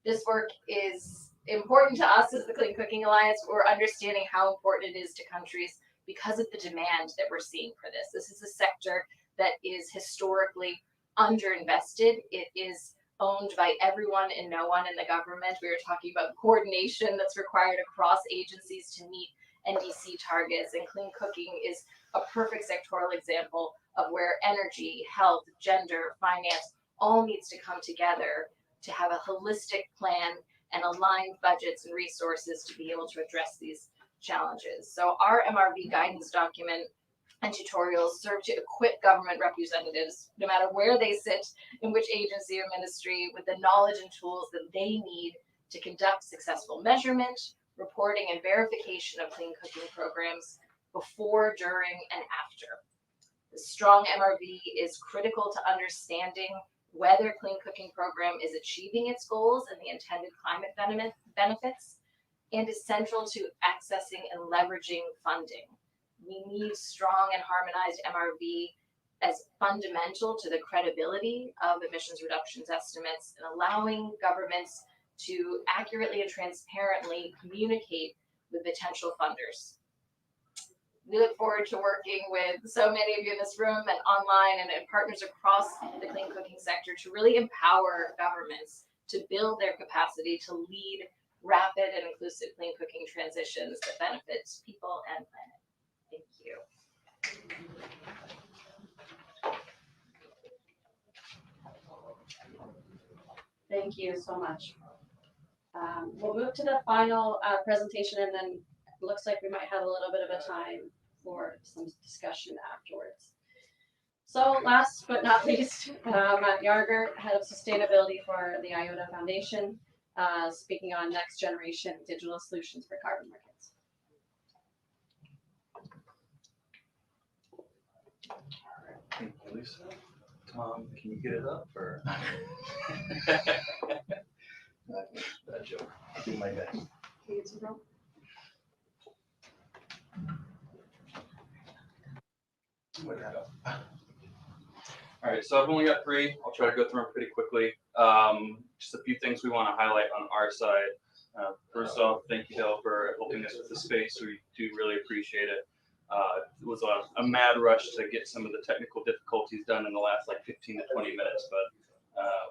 This work is important to us as the Clean Cooking Alliance. We're understanding how important it is to countries because of the demand that we're seeing for this. This is a sector that is historically underinvested. It is owned by everyone and no one in the government. We were talking about coordination that's required across agencies to meet NDC targets, and clean cooking is a perfect sectoral example of where energy, health, gender, finance all needs to come together to have a holistic plan and aligned budgets and resources to be able to address these challenges. So our MRV guidance document and tutorials serve to equip government representatives, no matter where they sit, in which agency or ministry, with the knowledge and tools that they need to conduct successful measurement, reporting, and verification of clean cooking programs before, during, and after. The strong MRV is critical to understanding whether clean cooking program is achieving its goals and the intended climate benefits, and is central to accessing and leveraging funding. We need strong and harmonized MRV as fundamental to the credibility of emissions reductions estimates and allowing governments to accurately and transparently communicate with potential funders. We look forward to working with so many of you in this room and online and partners across the clean cooking sector to really empower governments to build their capacity to lead rapid and inclusive clean cooking transitions that benefits people and planet. Thank you. Thank you so much. We'll move to the final presentation, and then it looks like we might have a little bit of a time for some discussion afterwards. So last but not least, Matt Yarger, Head of Sustainability for the IOTA Foundation, speaking on next generation digital solutions for carbon markets. Thank you, Lisa. Tom, can you get it up or? Bad joke. I'll do my best. Put that up. All right, so I've only got 3. I'll try to go through them pretty quickly. Just a few things we want to highlight on our side. First off, thank you, Dale, for helping us with the space. We do really appreciate it. It was a mad rush to get some of the technical difficulties done in the last like 15 to 20 minutes, but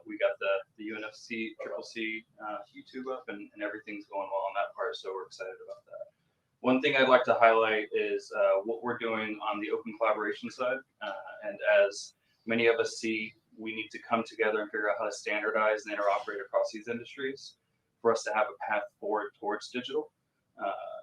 we got the UNFCCC YouTube up and everything's going well on that part, so we're excited about that. One thing I'd like to highlight is what we're doing on the open collaboration side. And as many of us see we need to come together and figure out how to standardize and interoperate across these industries for us to have a path forward towards digital.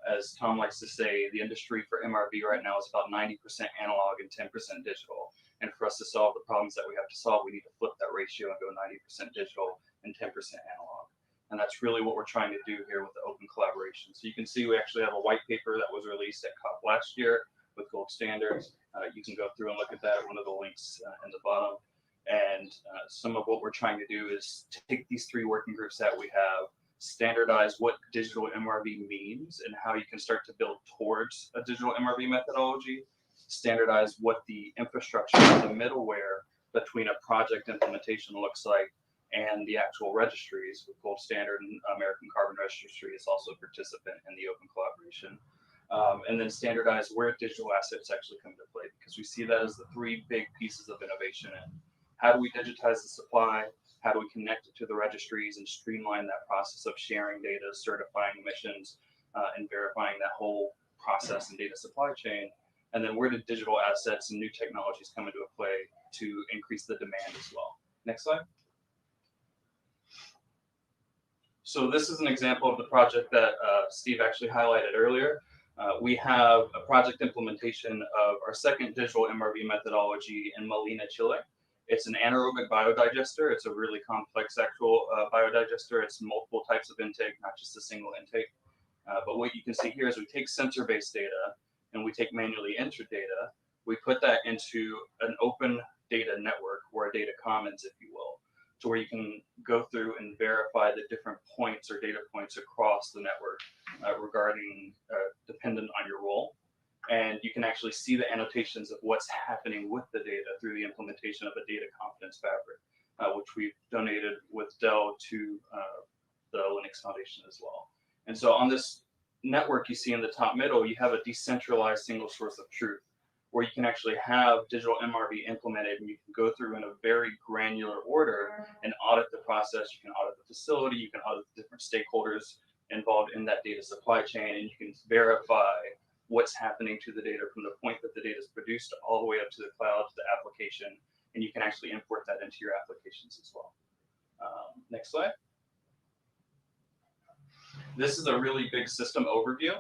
As Tom likes to say, the industry for MRV right now is about 90% analog and 10% digital. And for us to solve the problems that we have to solve, we need to flip that ratio and go 90% digital and 10% analog. And that's really what we're trying to do here with the open collaboration. So you can see we actually have a white paper that was released at COP last year with gold standards. You can go through and look at that, one of the links in the bottom. And some of what we're trying to do is take these 3 working groups that we have, standardize what digital MRV means and how you can start to build towards a digital MRV methodology, standardize what the infrastructure, the middleware between a project implementation looks like, and the actual registries with Gold Standard and American Carbon Registry is also a participant in the open collaboration. And then standardize where digital assets actually come into play, because we see that as the 3 big pieces of innovation. And how do we digitize the supply? How do we connect it to the registries and streamline that process of sharing data, certifying emissions, and verifying that whole process and data supply chain? And then where do digital assets and new technologies come into play to increase the demand as well? Next slide. So this is an example of the project that Steve actually highlighted earlier. We have a project implementation of our second digital MRV methodology in Molina, Chile. It's an anaerobic biodigester. It's a really complex actual biodigester. It's multiple types of intake, not just a single intake. But what you can see here is we take sensor-based data and we take manually entered data. We put that into an open data network, or a data commons, if you will, to where you can go through and verify the different points or data points across the network regarding dependent on your role. And you can actually see the annotations of what's happening with the data through the implementation of a data confidence fabric, which we've donated with Dell to the Linux Foundation as well. And so on this network you see in the top middle, you have a decentralized single source of truth, where you can actually have digital MRV implemented, and you can go through in a very granular order and audit the process. You can audit the facility, you can audit the different stakeholders involved in that data supply chain, and you can verify what's happening to the data from the point that the data is produced all the way up to the cloud, to the application, and you can actually import that into your applications as well. Next slide. This is a really big system overview,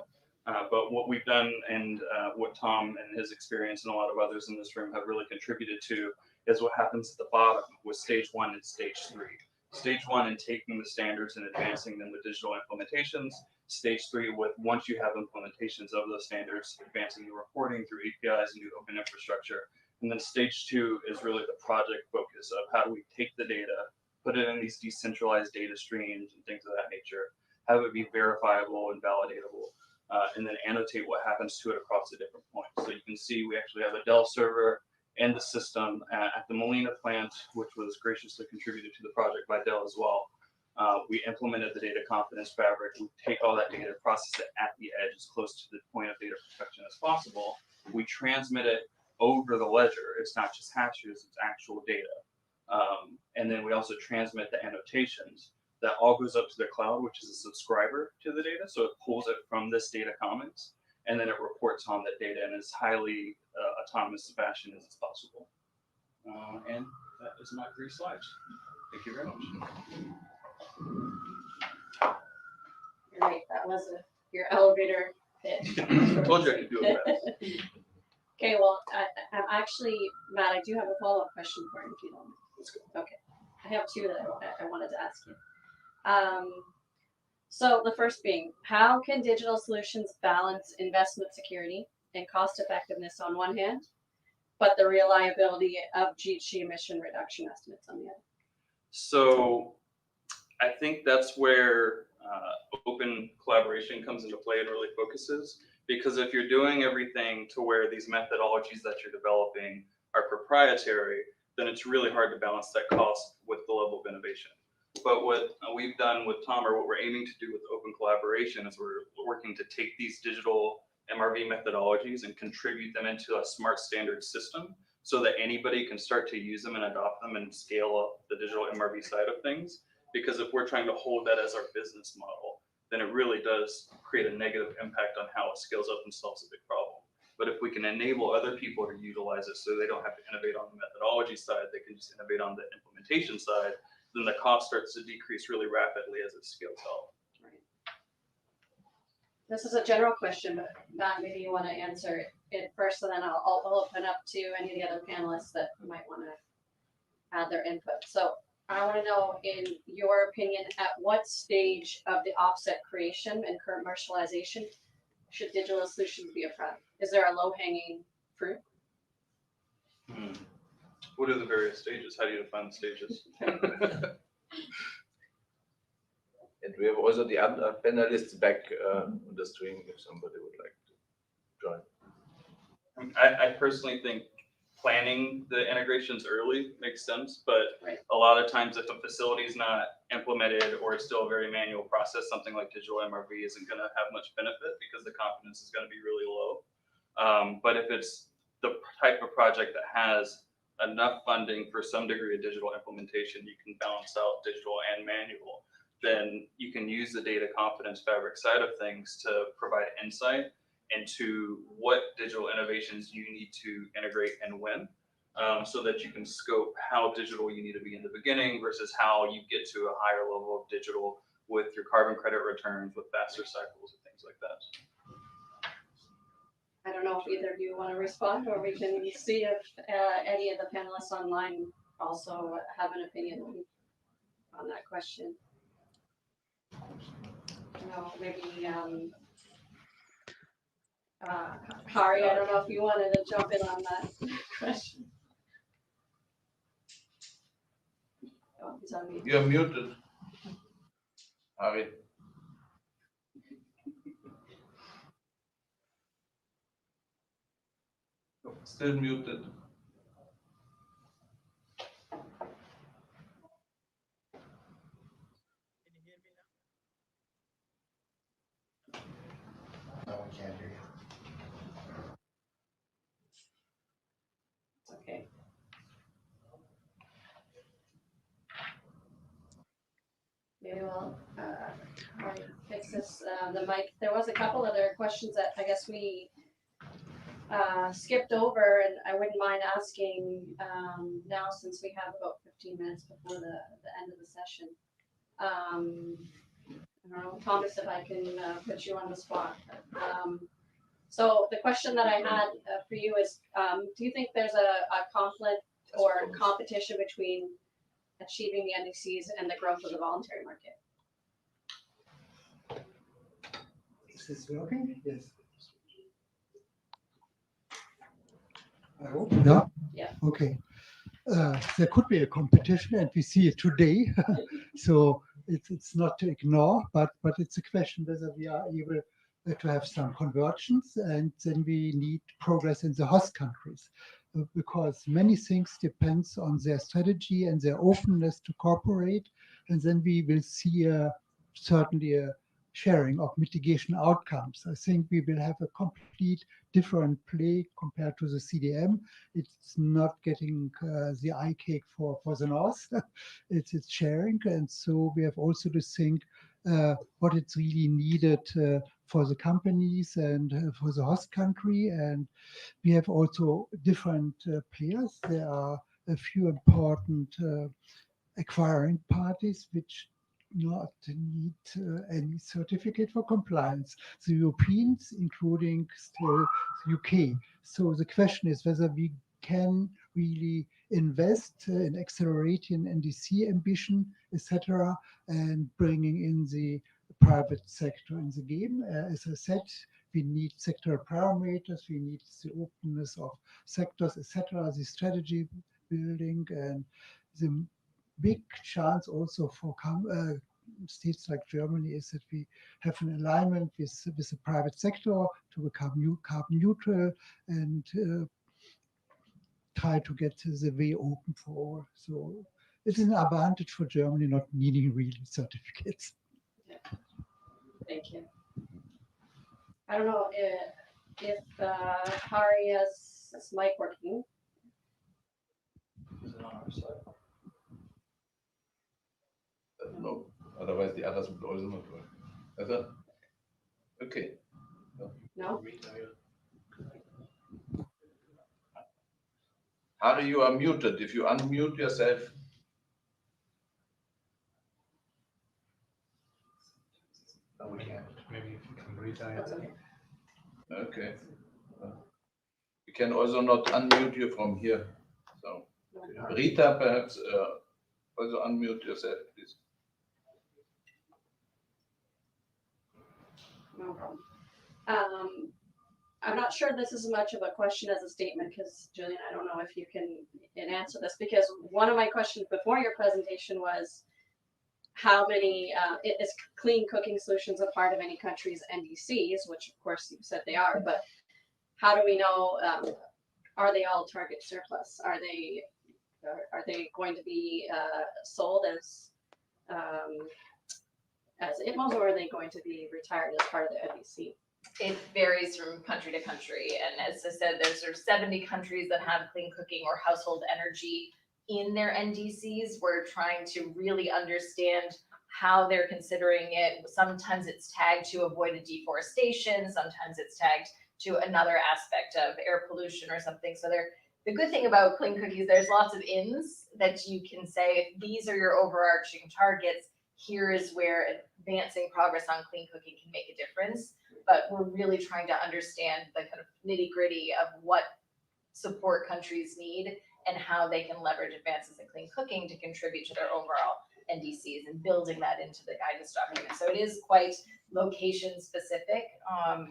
but what we've done and what Tom and his experience and a lot of others in this room have really contributed to is what happens at the bottom with stage 1 and stage 3. Stage 1 in taking the standards and advancing them with digital implementations. Stage 3 with, once you have implementations of those standards, advancing your reporting through APIs and new open infrastructure. And then stage 2 is really the project focus of how do we take the data, put it in these decentralized data streams and things of that nature, have it be verifiable and validatable, and then annotate what happens to it across the different points. So you can see we actually have a Dell server in the system at the Molina plant, which was graciously contributed to the project by Dell as well. We implemented the data confidence fabric. We take all that data, process it at the edge as close to the point of data protection as possible. We transmit it over the ledger. It's not just hashes, it's actual data. And then we also transmit the annotations. That all goes up to the cloud, which is a subscriber to the data. So it pulls it from this data commons, and then it reports on that data in as highly autonomous fashion as it's possible. And that is my 3 slides. Thank you very much. Right, that was your elevator pitch. I told you I could do it fast. Okay, well, I'm actually, Matt, I do have a follow-up question for you, if you don't mind. Let's go. Okay, I have 2 that I wanted to ask you. So the first being, how can digital solutions balance investment security and cost effectiveness on one hand, but the reliability of GHG emission reduction estimates on the other? So I think that's where open collaboration comes into play and really focuses, because if you're doing everything to where these methodologies that you're developing are proprietary, then it's really hard to balance that cost with the level of innovation. But what we've done with Tom, or what we're aiming to do with open collaboration, is we're working to take these digital MRV methodologies and contribute them into a smart standard system so that anybody can start to use them and adopt them and scale up the digital MRV side of things. Because if we're trying to hold that as our business model, then it really does create a negative impact on how it scales up and solves a big problem. But if we can enable other people to utilize it so they don't have to innovate on the methodology side, they can just innovate on the implementation side, then the cost starts to decrease really rapidly as it scales out. This is a general question, but Matt, maybe you want to answer it first, and then I'll open up to any of the other panelists that might want to add their input. So I want to know, in your opinion, at what stage of the offset creation and commercialization should digital solutions be a product? Is there a low-hanging fruit? What are the various stages? How do you define the stages? And we have also the other panelists back on the stream if somebody would like to join. I personally think planning the integrations early makes sense, but a lot of times if a facility is not implemented or it's still a very manual process, something like Digital MRV isn't going to have much benefit because the confidence is going to be really low. But if it's the type of project that has enough funding for some degree of digital implementation, you can balance out digital and manual, then you can use the data confidence fabric side of things to provide insight into what digital innovations you need to integrate and when, so that you can scope how digital you need to be in the beginning versus how you get to a higher level of digital with your carbon credit returns, with faster cycles and things like that. I don't know if either of you want to respond, or we can see if any of the panelists online also have an opinion on that question. Maybe Hari, I don't know if you wanted to jump in on that question. Oh, he's on mute. You're muted, Ari. Still muted. No, we can't hear you. Okay. Maybe we'll fix this, the mic. There was a couple other questions that I guess we skipped over, and I wouldn't mind asking now, since we have about 15 minutes before the end of the session. I don't know, Thomas, if I can put you on the spot. So the question that I had for you is, do you think there's a conflict or competition between achieving the NDCs and the growth of the voluntary market? Is this working? Yes. I hope. Yeah? Yeah. Okay. There could be a competition, and we see it today. So it's not to ignore, but it's a question whether we are able to have some convergence, and then we need progress in the host countries, because many things depends on their strategy and their openness to cooperate, and then we will see certainly a sharing of mitigation outcomes. I think we will have a complete different play compared to the CDM. It's not getting the eye cake for the North. It's sharing, and so we have also to think what it's really needed for the companies and for the host country. And we have also different players. There are a few important acquiring parties which not need any certificate for compliance. The Europeans, including still the UK. So the question is whether we can really invest in accelerating NDC ambition, etc., and bringing in the private sector in the game. As I said, we need sectoral parameters, we need the openness of sectors, etc., the strategy building, and the big chance also for states like Germany is that we have an alignment with the private sector to become carbon neutral and try to get the way open for all. So it is an advantage for Germany not needing really certificates. Yeah. Thank you. I don't know if Hari has his mic working. Is it on our side? No, otherwise the others would also not work. Okay. No? Harry, you are muted. If you unmute yourself. No, we can't. Maybe if you can redial. Okay. We can also not unmute you from here. So, Rita, perhaps also unmute yourself, please. No problem. I'm not sure this is much of a question as a statement because Julian, I don't know if you can answer this because one of my questions before your presentation was how many is clean cooking solutions a part of any country's NDCs, which of course you said they are, but how do we know, are they all target surplus? Are they going to be sold as ITMOs, or are they going to be retired as part of the NDC? It varies from country to country. And as I said, there's sort of 70 countries that have clean cooking or household energy in their NDCs. We're trying to really understand how they're considering it. Sometimes it's tagged to avoid deforestation. Sometimes it's tagged to another aspect of air pollution or something. So the good thing about clean cookies, there's lots of ins that you can say, if these are your overarching targets, here is where advancing progress on clean cooking can make a difference. But we're really trying to understand the kind of nitty gritty of what support countries need and how they can leverage advances in clean cooking to contribute to their overall NDCs and building that into the guidance document. So it is quite location specific,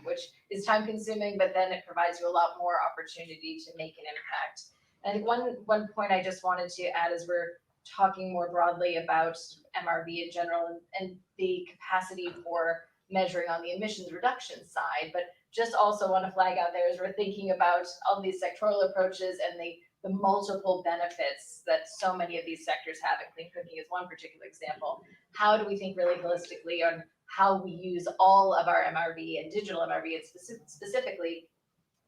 which is time consuming, but then it provides you a lot more opportunity to make an impact. And one point I just wanted to add is we're talking more broadly about MRV in general and the capacity for measuring on the emissions reduction side, but just also want to flag out there as we're thinking about all these sectoral approaches and the multiple benefits that so many of these sectors have, and clean cooking is one particular example. How do we think really holistically on how we use all of our MRV and digital MRV and specifically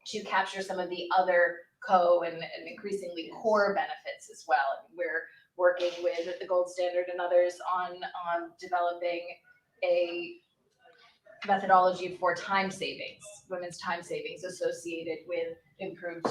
to capture some of the other and increasingly core benefits as well? I mean, we're working with the Gold Standard and others on developing a methodology for time savings, women's time savings associated with improved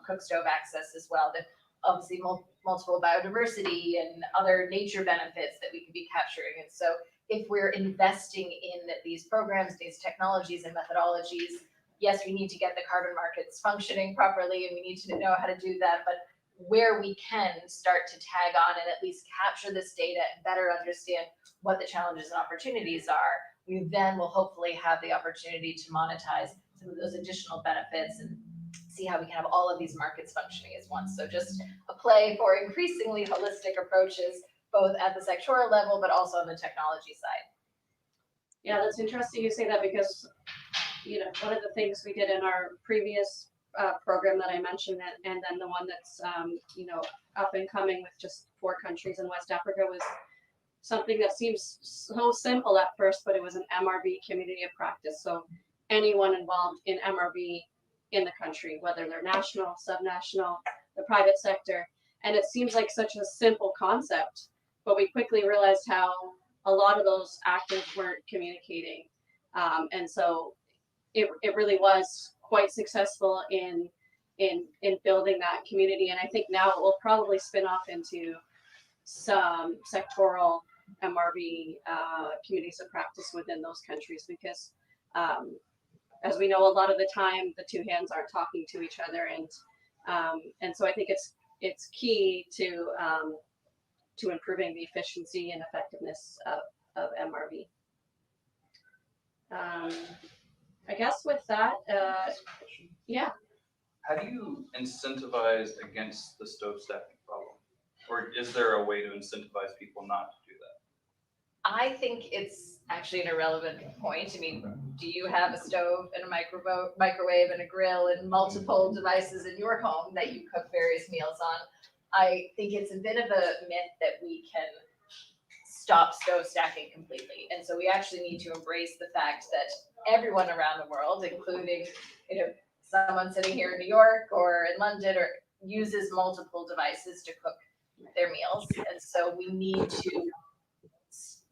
cook stove access as well. That obviously multiple biodiversity and other nature benefits that we could be capturing. And so if we're investing in these programs, these technologies and methodologies, yes, we need to get the carbon markets functioning properly and we need to know how to do that, but where we can start to tag on and at least capture this data and better understand what the challenges and opportunities are, we then will hopefully have the opportunity to monetize some of those additional benefits and see how we can have all of these markets functioning as one. So just a play for increasingly holistic approaches, both at the sectoral level, but also on the technology side. Yeah, that's interesting you say that because, you know, one of the things we did in our previous program that I mentioned, and then the one that's, you know, up and coming with just 4 countries in West Africa was something that seems so simple at first, but it was an MRV community of practice. So anyone involved in MRV in the country, whether they're national, subnational, the private sector. And it seems like such a simple concept, but we quickly realized how a lot of those actors weren't communicating. And so it really was quite successful in building that community. And I think now it will probably spin off into some sectoral MRV communities of practice within those countries, because as we know, a lot of the time the two hands aren't talking to each other, and so I think it's key to improving the efficiency and effectiveness of MRV. I guess with that, yeah. How do you incentivize against the stove stacking problem? Or is there a way to incentivize people not to do that? I think it's actually an irrelevant point. I mean, do you have a stove and a microwave and a grill and multiple devices in your home that you cook various meals on? I think it's a bit of a myth that we can stop stove stacking completely. And so we actually need to embrace the fact that everyone around the world, including, you know, someone sitting here in New York or in London, or uses multiple devices to cook their meals. And so we need to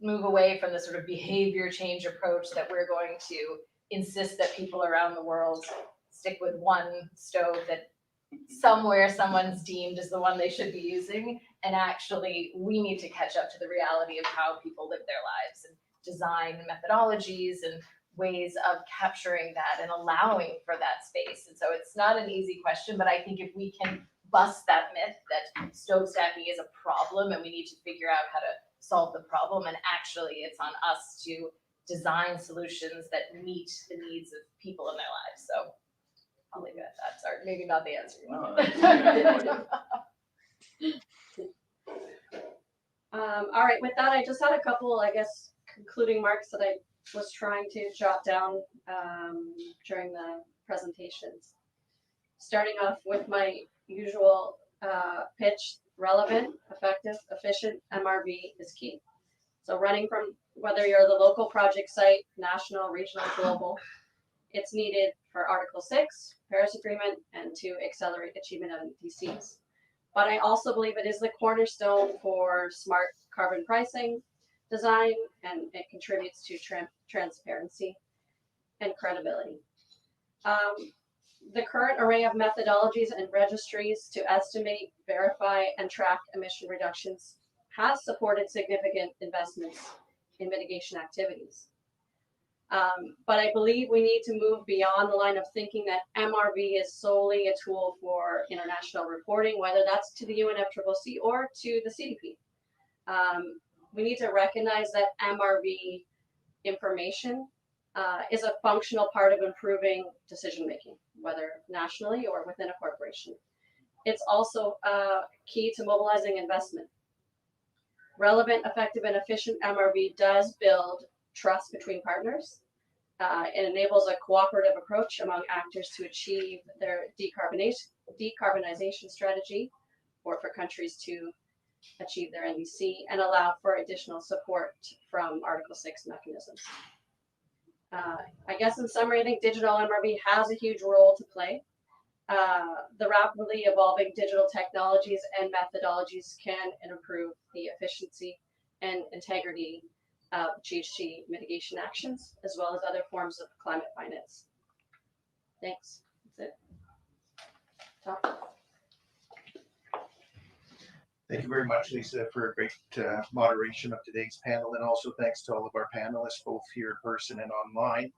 move away from the sort of behavior change approach that we're going to insist that people around the world stick with one stove that somewhere someone's deemed as the one they should be using. And actually, we need to catch up to the reality of how people live their lives and design methodologies and ways of capturing that and allowing for that space. And so it's not an easy question, but I think if we can bust that myth that stove stacking is a problem and we need to figure out how to solve the problem, and actually it's on us to design solutions that meet the needs of people in their lives. So I'll leave it at that. Sorry, maybe not the answer you wanted. All right, with that, I just had a couple, I guess, concluding remarks that I was trying to jot down during the presentations. Starting off with my usual pitch: relevant, effective, efficient MRV is key. So running from whether you're the local project site, national, regional, global, it's needed for Article 6, Paris Agreement, and to accelerate achievement of Ndcs. But I also believe it is the cornerstone for smart carbon pricing design, and it contributes to transparency and credibility. The current array of methodologies and registries to estimate, verify, and track emission reductions has supported significant investments in mitigation activities. But I believe we need to move beyond the line of thinking that MRV is solely a tool for international reporting, whether that's to the UNFCCC or to the CDP. We need to recognize that MRV information is a functional part of improving decision-making, whether nationally or within a corporation. It's also key to mobilizing investment. Relevant, effective, and efficient MRV does build trust between partners. It enables a cooperative approach among actors to achieve their decarbonization strategy, or for countries to achieve their NDC, and allow for additional support from Article 6 mechanisms. I guess in summary, I think digital MRV has a huge role to play. The rapidly evolving digital technologies and methodologies can improve the efficiency and integrity of GHG mitigation actions, as well as other forms of climate finance. Thanks. That's it. Tom. Thank you very much, Lisa, for a great moderation of today's panel, and also thanks to all of our panelists, both here in person and online.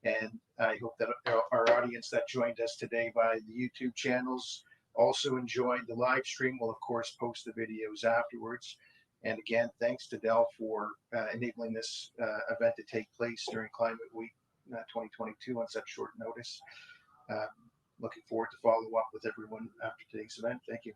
And I hope that our audience that joined us today by the YouTube channels also enjoyed the live stream. We'll, of course, post the videos afterwards. And again, thanks to Dell for enabling this event to take place during Climate Week 2022 on such short notice. Looking forward to follow up with everyone after today's event. Thank you.